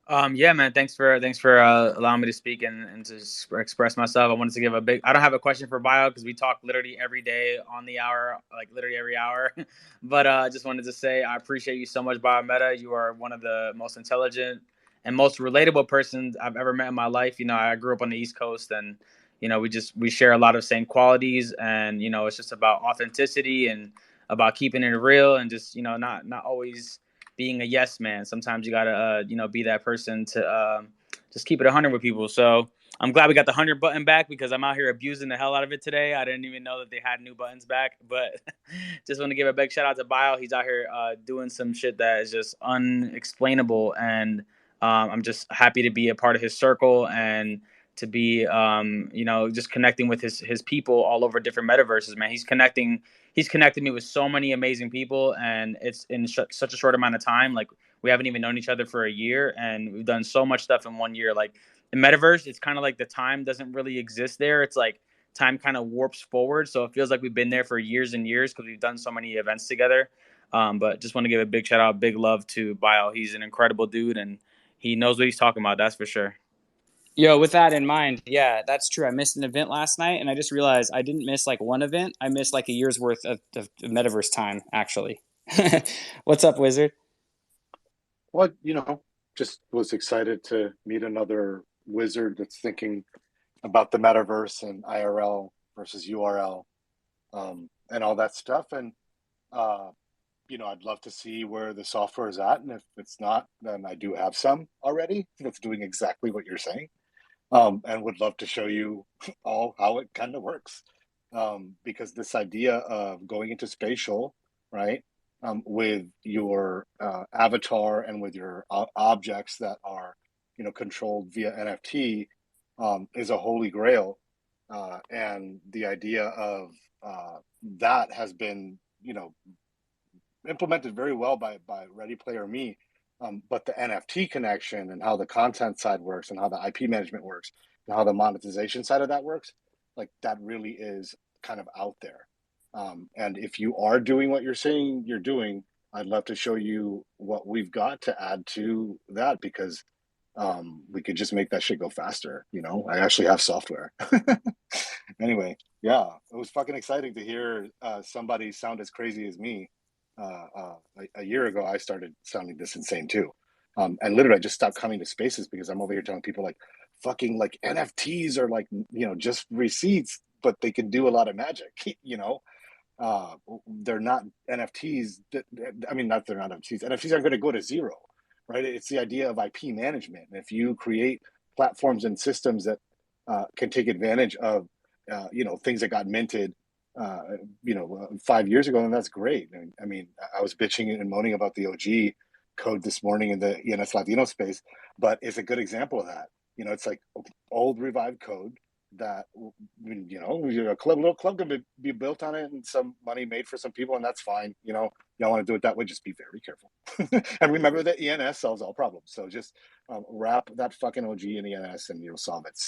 Yeah, man. Thanks for allowing me to speak and to express myself. I wanted to give a big. I don't have a question for Bio because we talk literally every day on the hour, like literally every hour. But I just wanted to say I appreciate you so much, BioMETA. You are one of the most intelligent and most relatable persons I've ever met in my life. You know, I grew up on the East Coast, and you know, we share a lot of same qualities, and you know, it's just about authenticity and about keeping it real, and just not always being a yes man. Sometimes you gotta be that person to just keep it 100 with people. So I'm glad we got the 100 button back because I'm out here abusing the hell out of it today. I didn't even know that they had new buttons back, but just want to give a big shout out to Bio. He's out here doing some shit that is just unexplainable, and I'm just happy to be a part of his circle and to be just connecting with his people all over different metaverses. Man, he's connected me with so many amazing people, and it's in such a short amount of time. Like, we haven't even known each other for a year, and we've done so much stuff in 1 year. Like, the metaverse, it's kind of like the time doesn't really exist there. It's like time kind of warps forward, so it feels like we've been there for years and years because we've done so many events together. But just want to give a big shout out, big love to Bio. He's an incredible dude, and he knows what he's talking about. That's for sure. Yo, with that in mind, yeah, that's true. I missed an event last night, and I just realized I didn't miss like one event. I missed like a year's worth of metaverse time, actually. What's up, Wizard? Well, just was excited to meet another wizard that's thinking about the metaverse and IRL versus URL, and all that stuff. And I'd love to see where the software is at, and if it's not, then I do have some already that's doing exactly what you're saying, and would love to show you all how it kind of works, because this idea of going into spatial, right, with your avatar and with your objects that are controlled via NFT, is a holy grail, and the idea of that has been implemented very well by Ready Player Me. But the NFT connection and how the content side works and how the IP management works and how the monetization side of that works, like that really is kind of out there. And if you are doing what you're saying you're doing, I'd love to show you what we've got to add to that, because we could just make that shit go faster. I actually have software. Anyway, yeah, it was fucking exciting to hear somebody sound as crazy as me. A year ago, I started sounding this insane too. And literally, I just stopped coming to spaces because I'm over here telling people like, fucking like NFTs are like, just receipts, but they can do a lot of magic, they're not NFTs. I mean, not they're not NFTs. NFTs aren't going to go to zero, right? It's the idea of IP management. And if you create platforms and systems that can take advantage of, things that got minted 5 years ago, then that's great. I mean, I was bitching and moaning about the OG code this morning in the ENS Latino space, but it's a good example of that. It's like old revived code that a little club can be built on it and some money made for some people, and that's fine. Y'all want to do it that way, just be very careful. And remember that ENS solves all problems. So just wrap that fucking OG in ENS and you'll solve it.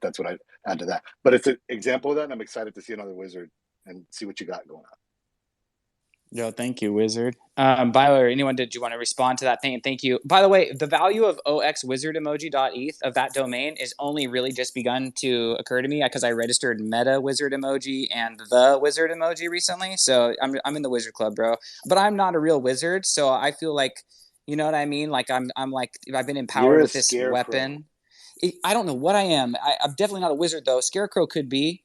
That's what I add to that. But it's an example of that, and I'm excited to see another wizard and see what you got going on. Yo, thank you, Wizard. Bio, or anyone, did you want to respond to that thing? Thank you. By the way, the value of oxwizardemoji.eth of that domain is only really just begun to occur to me because I registered Meta Wizard Emoji and the Wizard Emoji recently. So I'm in the Wizard Club, bro. But I'm not a real wizard, so I feel like, you know what I mean? Like I'm like I've been empowered with this weapon. I don't know what I am. I'm definitely not a wizard though. Scarecrow could be.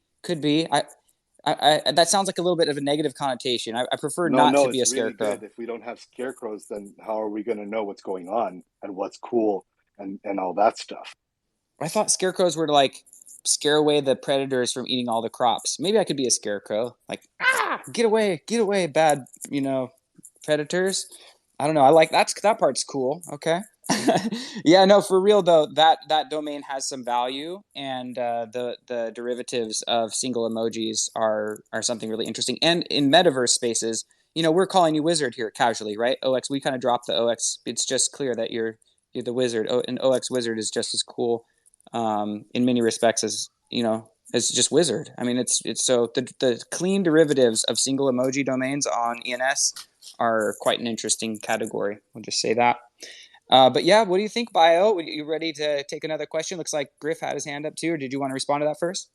That sounds like a little bit of a negative connotation. I prefer not to be a scarecrow. Really good. If we don't have scarecrows, then how are we going to know what's going on and what's cool and all that stuff? I thought scarecrows were to like scare away the predators from eating all the crops. Maybe I could be a scarecrow. Like, get away, bad, predators. I don't know. I like that part's cool. Okay. Yeah, no, for real though, that domain has some value, and the derivatives of single emojis are something really interesting. And in metaverse spaces, we're calling you wizard here casually, right? OX, we kind of dropped the OX. It's just clear that you're the wizard. An OX wizard is just as cool, in many respects as as just wizard. I mean, it's so the clean derivatives of single emoji domains on ENS are quite an interesting category. We'll just say that. But yeah, what do you think, Bio? Are you ready to take another question? Looks like Griff had his hand up too, or did you want to respond to that first?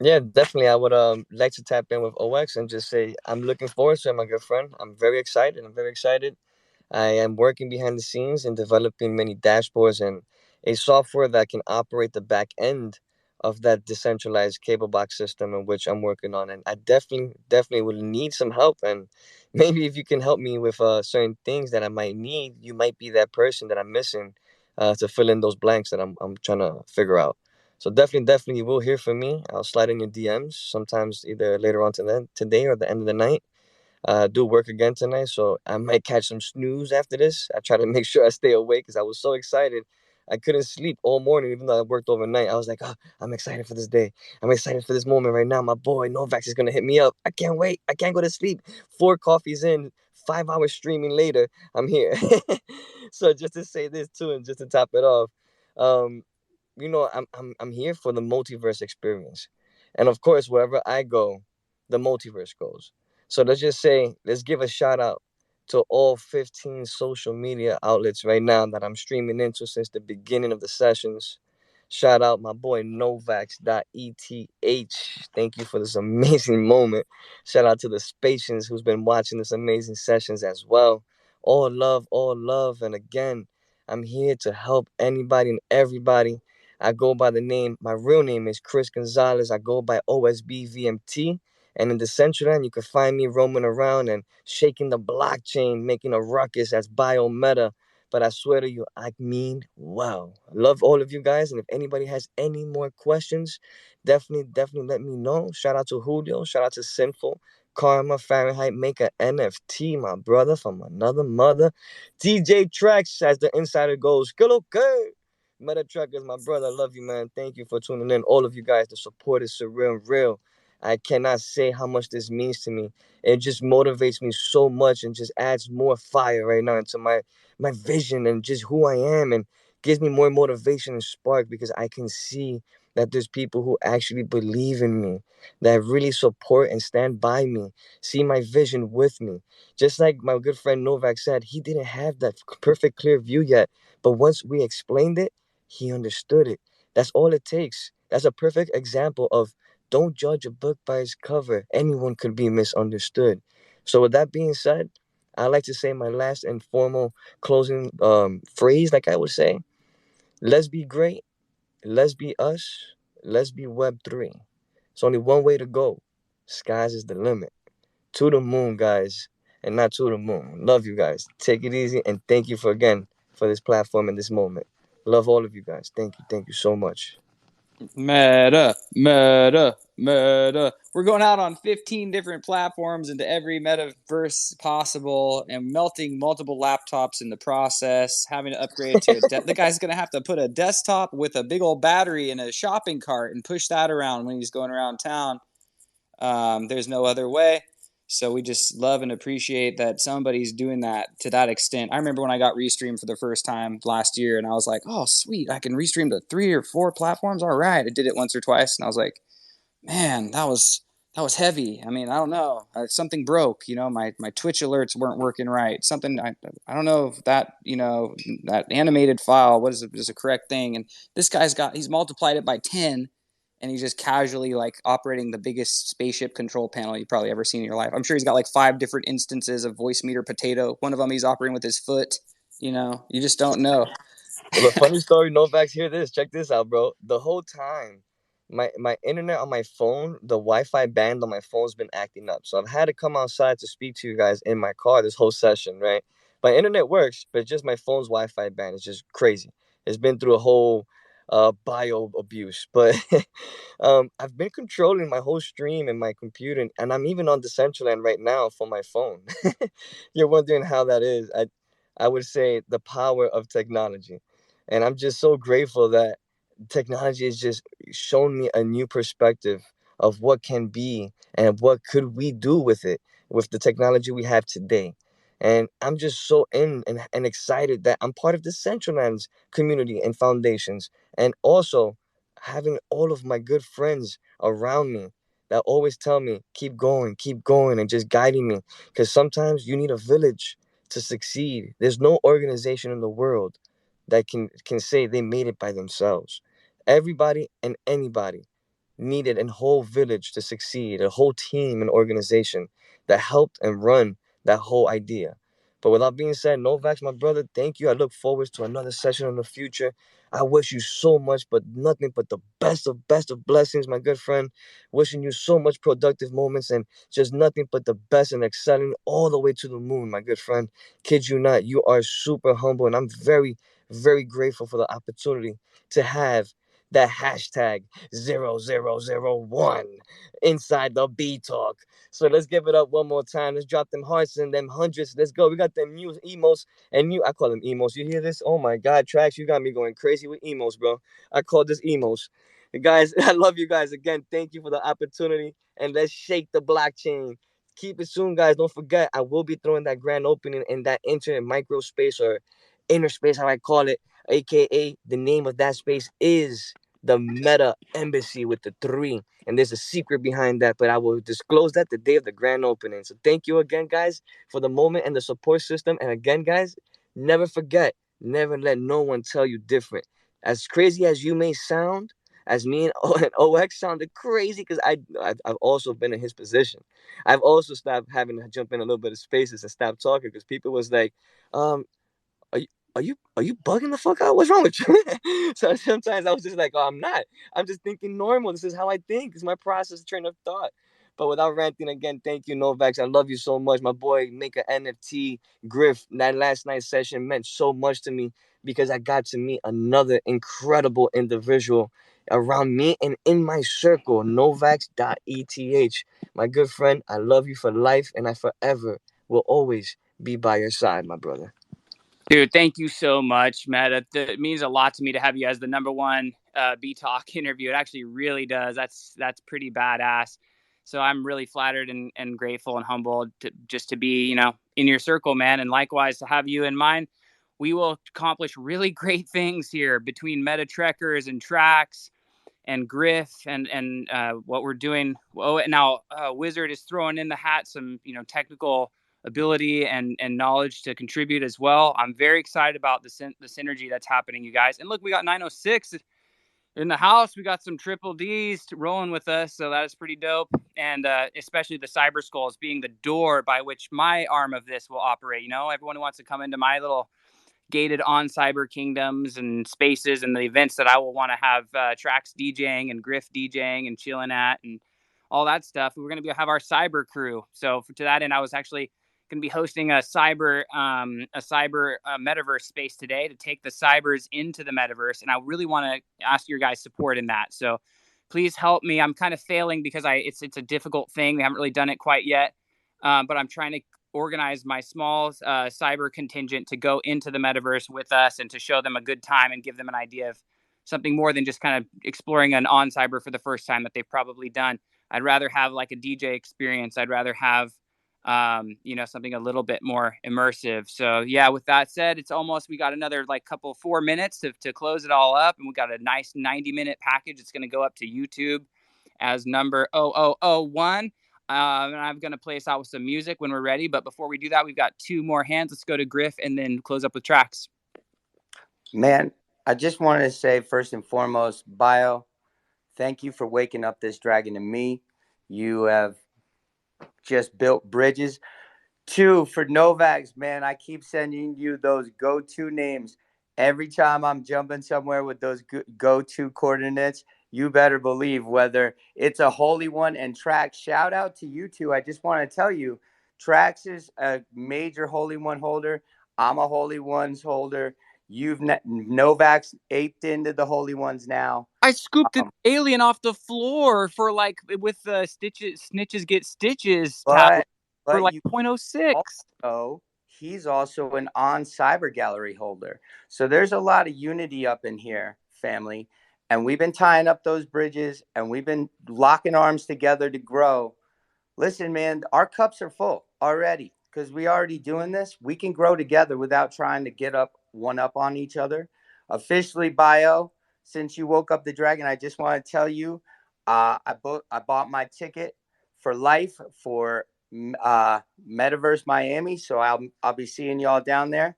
Yeah, definitely. I would like to tap in with OX and just say I'm looking forward to it, my good friend. I'm very excited. I am working behind the scenes and developing many dashboards and a software that can operate the back end of that decentralized cable box system in which I'm working on. And I definitely will need some help. And maybe if you can help me with certain things that I might need, you might be that person that I'm missing to fill in those blanks that I'm trying to figure out. So definitely you will hear from me. I'll slide in your DMs sometimes either later on today or the end of the night. Do work again tonight, so I might catch some snooze after this. I try to make sure I stay awake because I was so excited. I couldn't sleep all morning, even though I worked overnight. I was like, oh, I'm excited for this day. I'm excited for this moment right now. My boy n0vax is gonna hit me up. I can't wait. I can't go to sleep. 4 coffees in, 5 hours streaming later, I'm here. So just to say this too, and just to top it off, um, I'm here for the multiverse experience, and of course, wherever I go, the multiverse goes. So let's give a shout out to all 15 social media outlets right now that I'm streaming into since the beginning of the sessions. Shout out my boy n0vax.eth. Thank you for this amazing moment. Shout out to the Spatians who's been watching this amazing sessions as well. All love. And again, I'm here to help anybody and everybody. I go by my real name is Chris Gonzalez. I go by OSBVMT. And in the Decentraland, you can find me roaming around and shaking the blockchain, making a ruckus. That's BioMETA. But I swear to you, I mean, wow. I love all of you guys. And if anybody has any more questions, definitely let me know. Shout out to Julio. Shout out to Sinful. Karma, Fahrenheit, make a NFT, my brother from another mother. DJ Tracks, as the insider goes, good okay. Meta Truckers, my brother, I love you, man. Thank you for tuning in. All of you guys, the support is surreal and real. I cannot say how much this means to me. It just motivates me so much and just adds more fire right now into my vision and just who I am, and gives me more motivation and spark because I can see that there's people who actually believe in me, that really support and stand by me, see my vision with me. Just like my good friend n0vax said, he didn't have that perfect clear view yet, but once we explained it, he understood it. That's all it takes. That's a perfect example of don't judge a book by its cover. Anyone could be misunderstood. So with that being said, I like to say my last and formal closing phrase, like I would say, let's be great, let's be us, let's be Web3. It's only one way to go. Skies is the limit. To the moon, guys, and not to the moon. Love you guys. Take it easy, and thank you for this platform and this moment. Love all of you guys. Thank you so much. Meta, meta, meta. We're going out on 15 different platforms into every metaverse possible and melting multiple laptops in the process, having to upgrade to the guy's going to have to put a desktop with a big old battery in a shopping cart and push that around when he's going around town. There's no other way. So we just love and appreciate that somebody's doing that to that extent. I remember when I got Restream for the first time last year, and I was like, oh, sweet, I can Restream to 3 or 4 platforms. All right. I did it once or twice, and I was like, man, that was heavy. I mean, I don't know. Something broke. My Twitch alerts weren't working right. Something I don't know if that that animated file was a correct thing. And this he's multiplied it by 10, and he's just casually like operating the biggest spaceship control panel you've probably ever seen in your life. I'm sure he's got like 5 different instances of voice meter potato. One of them he's operating with his foot. You just don't know. Well, the funny story, n0vax, hear this. Check this out, bro. The whole time, my internet on my phone, the Wi-Fi band on my phone's been acting up. So I've had to come outside to speak to you guys in my car this whole session, right? My internet works, but just my phone's Wi-Fi band is just crazy. It's been through a whole bio abuse. But I've been controlling my whole stream and my computer, and I'm even on Decentraland right now for my phone. You're wondering how that is. I would say the power of technology. And I'm just so grateful that technology has just shown me a new perspective of what can be and what could we do with it, with the technology we have today. And I'm just so and excited that I'm part of the Centralands community and foundations. And also having all of my good friends around me that always tell me, keep going, and just guiding me. Because sometimes you need a village to succeed. There's no organization in the world that can say they made it by themselves. Everybody and anybody needed a whole village to succeed, a whole team and organization that helped and run that whole idea. But with that being said, n0vax, my brother, thank you. I look forward to another session in the future. I wish you so much, but nothing but the best of blessings, my good friend. Wishing you so much productive moments and just nothing but the best and excelling all the way to the moon, my good friend. Kid you not, you are super humble, and I'm very, very grateful for the opportunity to have that hashtag 0001 inside the BTalk. So let's give it up one more time. Let's drop them hearts and them hundreds. Let's go. We got them new emos and I call them emos. You hear this? Oh my God, Tracks, you got me going crazy with emos, bro. I call this emos. Guys, I love you guys again. Thank you for the opportunity. And let's shake the blockchain. Keep it soon, guys. Don't forget, I will be throwing that grand opening in that internet micro space or inner space, how I call it, aka the name of that space is the Meta Embassy with the 3. And there's a secret behind that, but I will disclose that the day of the grand opening. So thank you again, guys, for the moment and the support system. And again, guys, never forget, never let no one tell you different. As crazy as you may sound, as me and OX sounded crazy, because I've also been in his position. I've also stopped having to jump in a little bit of spaces and stop talking because people was like, um, are you are you bugging the fuck out? What's wrong with you? So sometimes I was just like, oh, I'm not. I'm just thinking normal. This is how I think. It's my process train of thought. But without ranting again, thank you, n0vax. I love you so much. My boy, make an NFT, Griff. That last night's session meant so much to me because I got to meet another incredible individual around me and in my circle, n0vax.eth. My good friend, I love you for life and I forever will always be by your side, my brother. Dude, thank you so much, Matt. It means a lot to me to have you as the number one BTalk interview. It actually really does. That's pretty badass. So I'm really flattered and grateful and humbled just to be, in your circle, man. And likewise to have you in mine. We will accomplish really great things here between Meta Trekkers and Tracks and Griff and what we're doing. Oh, now Wizard is throwing in the hat some technical ability and knowledge to contribute as well. I'm very excited about the synergy that's happening, you guys. And look, we got 906 in the house. We got some triple D's rolling with us, so that is pretty dope. And especially the Cyber Skulls being the door by which my arm of this will operate. Everyone who wants to come into my little gated on cyber kingdoms and spaces and the events that I will want to have Tracks DJing and Griff DJing and chilling at and all that stuff. We're going to have our cyber crew. So to that end, I was actually going to be hosting a cyber metaverse space today to take the cybers into the metaverse. And I really want to ask your guys' support in that. So please help me. I'm kind of failing because it's a difficult thing. We haven't really done it quite yet. But I'm trying to organize my small cyber contingent to go into the metaverse with us and to show them a good time and give them an idea of something more than just kind of exploring an on cyber for the first time that they've probably done. I'd rather have like a DJ experience. I'd rather have, something a little bit more immersive. So yeah, with that said, we got another 4 minutes to close it all up. And we got a nice 90-minute package. It's going to go up to YouTube as number 0001. And I'm going to play us out with some music when we're ready. But before we do that, we've got 2 more hands. Let's go to Griff and then close up with Tracks. Man, I just wanted to say first and foremost, Bio, thank you for waking up this dragon in me. You have just built bridges. 2, for n0vax, man, I keep sending you those go-to names. Every time I'm jumping somewhere with those go-to coordinates, you better believe whether it's a holy one. And Trax, shout out to you two. I just want to tell you, Trax is a major holy one holder. I'm a holy ones holder. You've n0vax aped into the holy ones now. I scooped an alien off the floor for with the snitches get stitches tablet for 0.06. Also, he's also an on cyber gallery holder. So there's a lot of unity up in here, family. And we've been tying up those bridges and we've been locking arms together to grow. Listen, man, our cups are full already because we already doing this. We can grow together without trying to get up one up on each other. Officially, Bio, since you woke up the dragon, I just want to tell you, I bought my ticket for life for Metaverse Miami. So I'll be seeing y'all down there.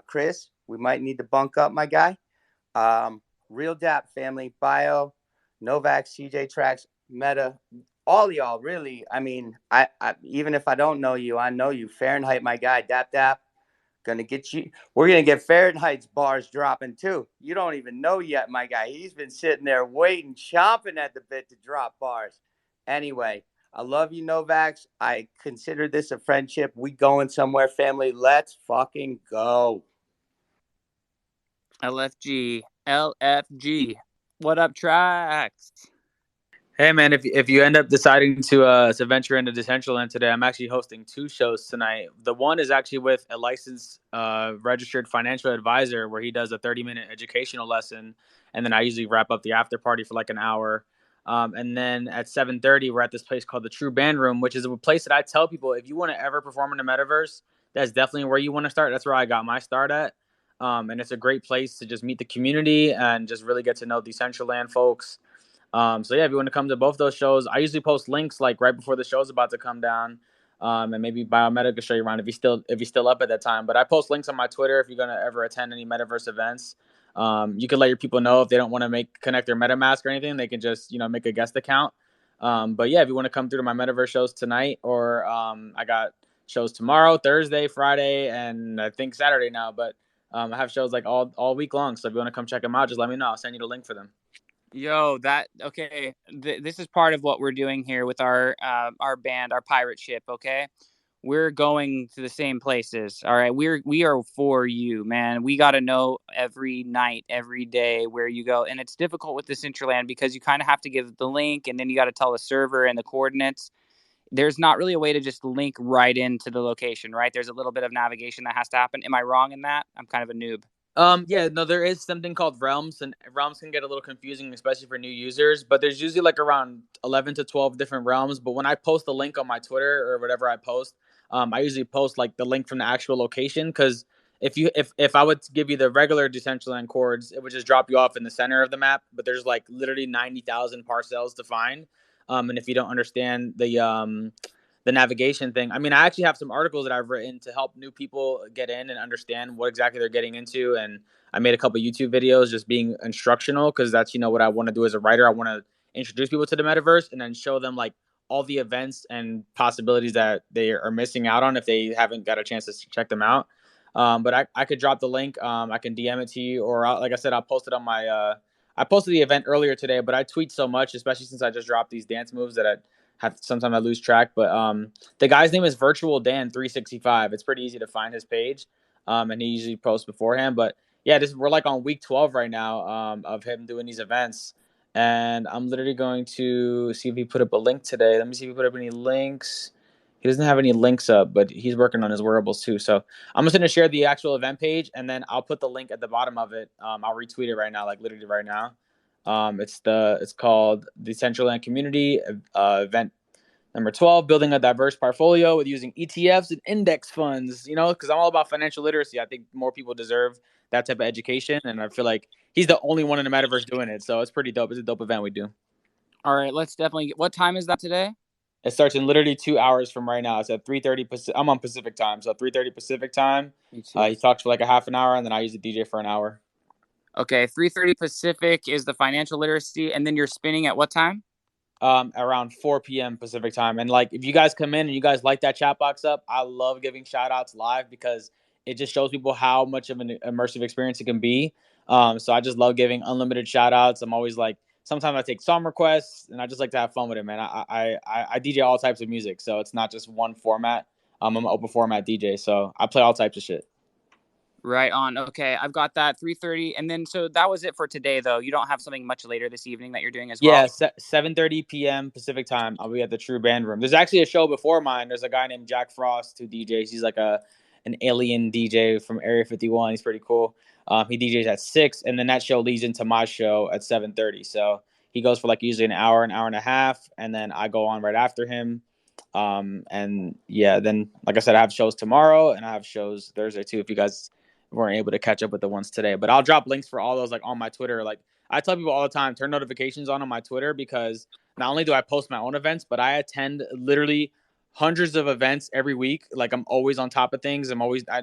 Chris, we might need to bunk up, my guy. Real Dap family, Bio, n0vax, CJ Tracks, Meta, all y'all, really. I mean, I even if I don't know you, I know you. Fahrenheit, my guy, Dap. Gonna get you. We're gonna get Fahrenheit's bars dropping too. You don't even know yet, my guy. He's been sitting there waiting, chomping at the bit to drop bars. Anyway, I love you, n0vax. I consider this a friendship. We going somewhere, family. Let's fucking go. LFG. What up, Tracks? Hey man, if you end up deciding to venture into Decentraland today, I'm actually hosting 2 shows tonight. The one is actually with a licensed registered financial advisor where he does a 30-minute educational lesson, and then I usually wrap up the after party for like an hour. And then at 7:30, we're at this place called the True Band Room, which is a place that I tell people if you want to ever perform in the metaverse, that's definitely where you want to start. That's where I got my start at. And it's a great place to just meet the community and just really get to know Decentraland folks. So yeah, if you want to come to both those shows, I usually post links like right before the show's about to come down. And maybe BioMETA could show you around if he's still up at that time. But I post links on my Twitter if you're gonna ever attend any metaverse events. You can let your people know if they don't want to connect their MetaMask or anything, they can just make a guest account. But yeah, if you want to come through to my metaverse shows tonight, or I got shows tomorrow, Thursday, Friday, and I think Saturday now. But I have shows like all week long. So if you want to come check them out, just let me know. I'll send you the link for them. Yo, okay. This is part of what we're doing here with our band, our pirate ship. Okay, we're going to the same places. All right, we are for you, man. We got to know every night, every day where you go, and it's difficult with the Decentraland because you kind of have to give the link, and then you got to tell the server and the coordinates. There's not really a way to just link right into the location, right? There's a little bit of navigation that has to happen. Am I wrong in that? I'm kind of a noob. Yeah, no, there is something called realms, and realms can get a little confusing, especially for new users. But there's usually like around 11 to 12 different realms. But when I post a link on my Twitter or whatever I post, I usually post like the link from the actual location because if I would give you the regular Decentraland chords, it would just drop you off in the center of the map. But there's like literally 90,000 parcels to find, and if you don't understand the navigation thing. I mean, I actually have some articles that I've written to help new people get in and understand what exactly they're getting into. And I made a couple YouTube videos just being instructional because that's, what I want to do as a writer. I want to introduce people to the metaverse and then show them like all the events and possibilities that they are missing out on if they haven't got a chance to check them out. But I could drop the link. I can DM it to you, or like I said, I'll post it on my. I posted the event earlier today, but I tweet so much, especially since I just dropped these dance moves that sometimes I lose track. But the guy's name is Virtual Dan 365. It's pretty easy to find his page, and he usually posts beforehand. But yeah, we're like on week 12 right now of him doing these events, and I'm literally going to see if he put up a link today. Let me see if he put up any links. He doesn't have any links up, but he's working on his wearables too. So I'm just going to share the actual event page, and then I'll put the link at the bottom of it. I'll retweet it right now, like literally right now. It's called the Decentraland Community Event number 12, building a diverse portfolio with using ETFs and index funds. Because I'm all about financial literacy. I think more people deserve that type of education, and I feel like he's the only one in the metaverse doing it. So it's pretty dope. It's a dope event we do. All right, let's definitely. What time is that today? It starts in literally 2 hours from right now. It's at 3:30. I'm on Pacific time, so 3:30 Pacific time. Me too. He talks for like a half an hour, and then I use the DJ for an hour. Okay, 3:30 Pacific is the financial literacy, and then you're spinning at what time? Around 4 p.m. Pacific time. And like, if you guys come in and you guys light that chat box up, I love giving shout outs live because it just shows people how much of an immersive experience it can be. So I just love giving unlimited shout outs. I'm always like, sometimes I take song requests and I just like to have fun with it, man. I DJ all types of music. So it's not just one format. I'm an open format DJ. So I play all types of shit. Right on. Okay, I've got that 3:30, and then so that was it for today. Though you don't have something much later this evening that you're doing as well. Yeah, 7:30 p.m. Pacific time. I'll be at the True Band Room. There's actually a show before mine. There's a guy named Jack Frost who DJs. He's like an an alien DJ from Area 51. He's pretty cool. He DJs at 6, and then that show leads into my show at 7:30. So he goes for like usually an hour and a half, and then I go on right after him. And yeah, then like I said, I have shows tomorrow and I have shows Thursday too. If you guys weren't able to catch up with the ones today, but I'll drop links for all those like on my Twitter. Like I tell people all the time, turn notifications on my Twitter, because not only do I post my own events, but I attend literally hundreds of events every week. Like I'm always on top of things. I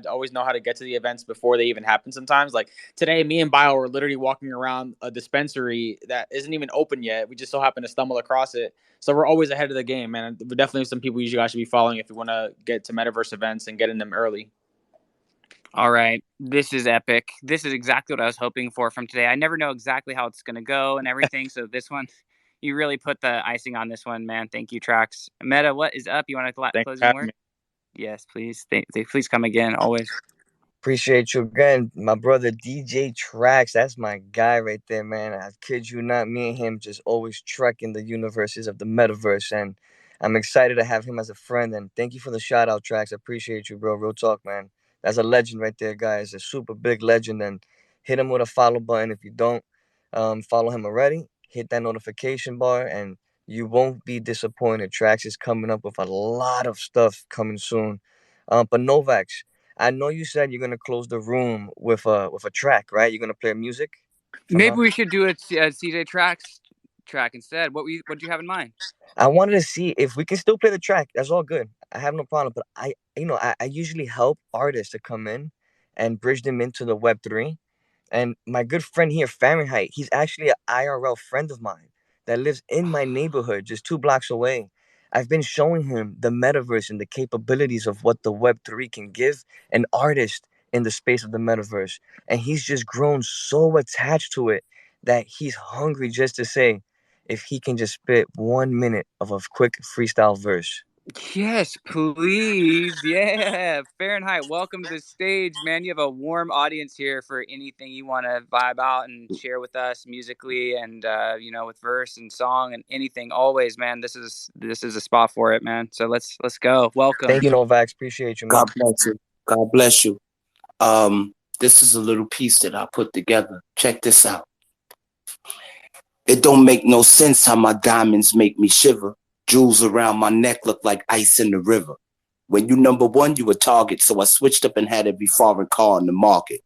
always know how to get to the events before they even happen sometimes. Like today, me and Bio were literally walking around a dispensary that isn't even open yet. We just so happened to stumble across it. So we're always ahead of the game, man. Definitely some people you guys should be following if you want to get to metaverse events and get in them early. All right. This is epic. This is exactly what I was hoping for from today. I never know exactly how it's going to go and everything. So this one, you really put the icing on this one, man. Thank you, Trax. Meta, what is up? You want to closing word? Yes, please. Please come again, always. Appreciate you again, my brother DJ Trax. That's my guy right there, man. I kid you not, me and him just always trekking the universes of the metaverse, and I'm excited to have him as a friend. And thank you for the shout out, Trax. I appreciate you, bro. Real talk, man. That's a legend right there, guys. A super big legend. And hit him with a follow button if you don't follow him already. Hit that notification bar, and you won't be disappointed. Trax is coming up with a lot of stuff coming soon. But n0vax, I know you said you're gonna close the room with a track, right? You're gonna play music. Maybe we should do a CJ Trax track instead. What do you have in mind? I wanted to see if we can still play the track. That's all good. I have no problem. But I usually help artists to come in and bridge them into the Web3. And my good friend here, Fahrenheit, he's actually an IRL friend of mine that lives in my neighborhood, just 2 blocks away. I've been showing him the metaverse and the capabilities of what the Web3 can give an artist in the space of the metaverse. And he's just grown so attached to it that he's hungry just to say if he can just spit 1 minute of a quick freestyle verse. Yes, please. Yeah. Fahrenheit, welcome to the stage, man. You have a warm audience here for anything you want to vibe out and share with us musically and with verse and song and anything. Always, man. This is a spot for it, man. So let's go. Welcome. Thank you, n0vax. Appreciate you, man. God bless you. God bless you. This is a little piece that I put together. Check this out. It don't make no sense how my diamonds make me shiver. Jewels around my neck look like ice in the river. When you number one, you a target, so I switched up and had every foreign car in the market.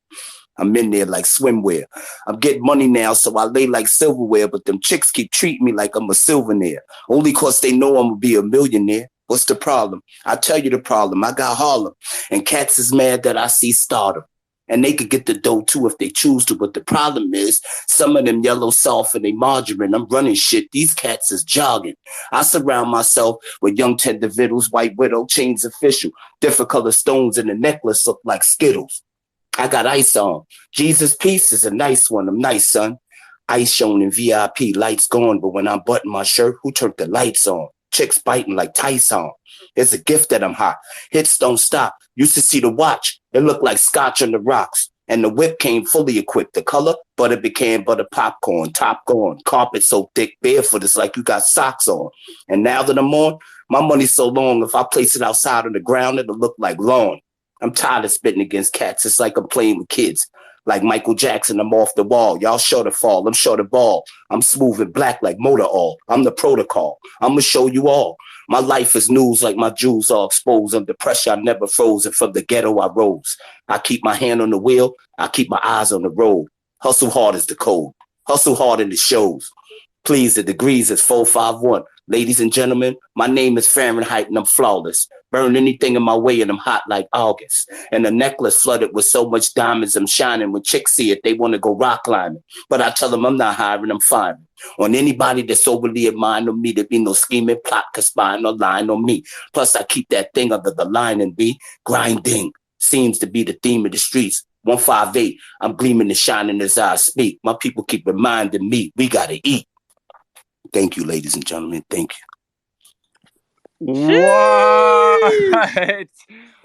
I'm in there like swimwear. I'm getting money now, so I lay like silverware, but them chicks keep treating me like I'm a souvenir. Only cause they know I'm gonna be a millionaire. What's the problem? I'll tell you the problem. I got Harlem, and cats is mad that I see stardom. And they could get the dough too if they choose to, but the problem is some of them yellow soft and they margarine. I'm running shit. These cats is jogging. I surround myself with young tender vittles, white widow, chains official, different color stones, and the necklace look like Skittles. I got ice on. Jesus piece is a nice one. I'm nice, son. Ice shown in VIP, lights gone, but when I button my shirt, who turned the lights on? Chicks biting like Tyson. It's a gift that I'm hot. Hits don't stop. Used to see the watch. It looked like scotch on the rocks. And the whip came fully equipped. The color, butter pecan, butter popcorn, top gone. Carpet so thick, barefoot, it's like you got socks on. And now that I'm on, my money's so long, if I place it outside on the ground, it'll look like lawn. I'm tired of spitting against cats. It's like I'm playing with kids. Like Michael Jackson, I'm off the wall. Y'all sure to fall. I'm sure to ball. I'm smooth and black like motor oil. I'm the protocol. I'm going to show you all. My life is news like my jewels are exposed. Under pressure, I never froze. And from the ghetto, I rose. I keep my hand on the wheel. I keep my eyes on the road. Hustle hard is the code. Hustle hard in the shows. Please, the degrees is 451. Ladies and gentlemen, my name is Fahrenheit and I'm flawless. Burn anything in my way and I'm hot like August. And the necklace flooded with so much diamonds I'm shining. When chicks see it, they want to go rock climbing. But I tell them I'm not hiring, I'm firing. On anybody that's overly admiring of me, there be no scheming, plot, conspiring, or lying on me. Plus, I keep that thing under the line and be grinding. Seems to be the theme of the streets. 158, I'm gleaming and shining as I speak. My people keep reminding me, we gotta eat. Thank you, ladies and gentlemen. Thank you. What?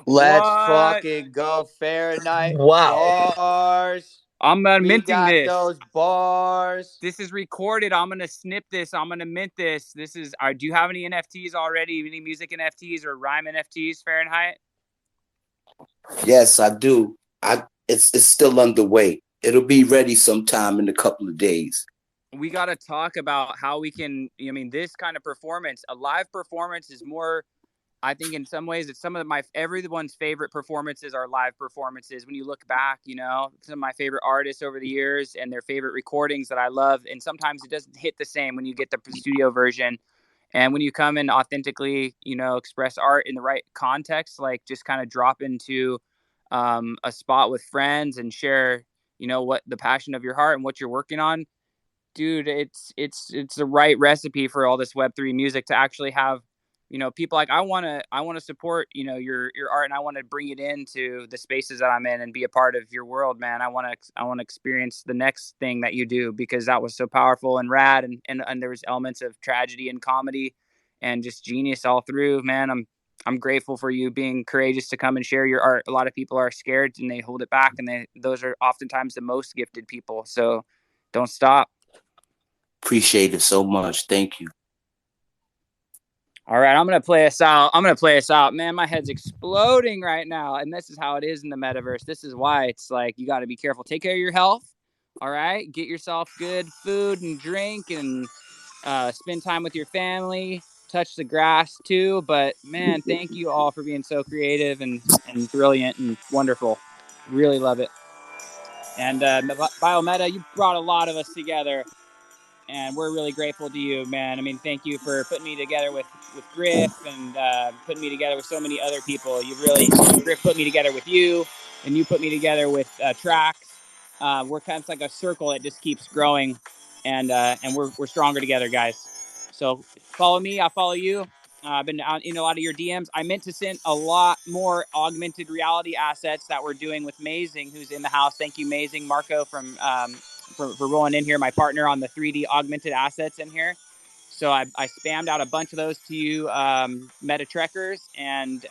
Let's fucking go, Fahrenheit. Wow. Bars. I'm minting this. Those bars. This is recorded. I'm gonna snip this. I'm gonna mint this. This is. Do you have any NFTs already? Any music NFTs or rhyme NFTs, Fahrenheit? Yes, I do. It's still underway. It'll be ready sometime in a couple of days. We got to talk about how we can, I mean, this kind of performance, a live performance is more, I think in some ways it's some of everyone's favorite performances are live performances. When you look back, you know, some of my favorite artists over the years and their favorite recordings that I love. And sometimes it doesn't hit the same when you get the studio version. And when you come and authentically, you know, express art in the right context, like just kind of drop into a spot with friends and share, you know, what the passion of your heart and what you're working on, dude, it's the right recipe for all this Web3 music to actually have, you know, people like I want to support, you know, your art, and I want to bring it into the spaces that I'm in and be a part of your world, man. I want to experience the next thing that you do, because that was so powerful and rad, and there was elements of tragedy and comedy and just genius all through, man. I'm grateful for you being courageous to come and share your art. A lot of people are scared and they hold it back, and those are oftentimes the most gifted people. So don't stop. Appreciate it so much. Thank you. All right, I'm gonna play us out. Man, my head's exploding right now, and this is how it is in the metaverse. This is why it's like you got to be careful. Take care of your health. All right, get yourself good food and drink, and spend time with your family. Touch the grass too. But man, thank you all for being so creative and brilliant and wonderful. Really love it. And BioMETA, you brought a lot of us together, and we're really grateful to you, man. I mean, thank you for putting me together with Griff, and putting me together with so many other people. Griff put me together with you, and you put me together with Trax. We're kind of like a circle that just keeps growing, and we're stronger together, guys. So follow me, I'll follow you. I've been in a lot of your DMs. I meant to send a lot more augmented reality assets that we're doing with Mazing, who's in the house. Thank you, Mazing. Marco for rolling in here, my partner on the 3D augmented assets in here. So I spammed out a bunch of those to you, Meta Trekkers, and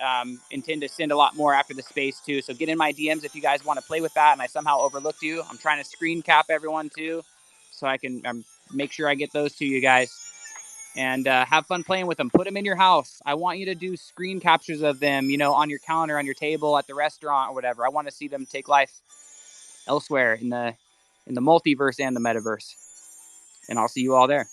intend to send a lot more after the space too. So get in my DMs if you guys want to play with that. And I somehow overlooked you. I'm trying to screen cap everyone too, so I can make sure I get those to you guys. And have fun playing with them. Put them in your house. I want you to do screen captures of them, you know, on your counter, on your table, at the restaurant, or whatever. I want to see them take life elsewhere in the multiverse and the metaverse. And I'll see you all there.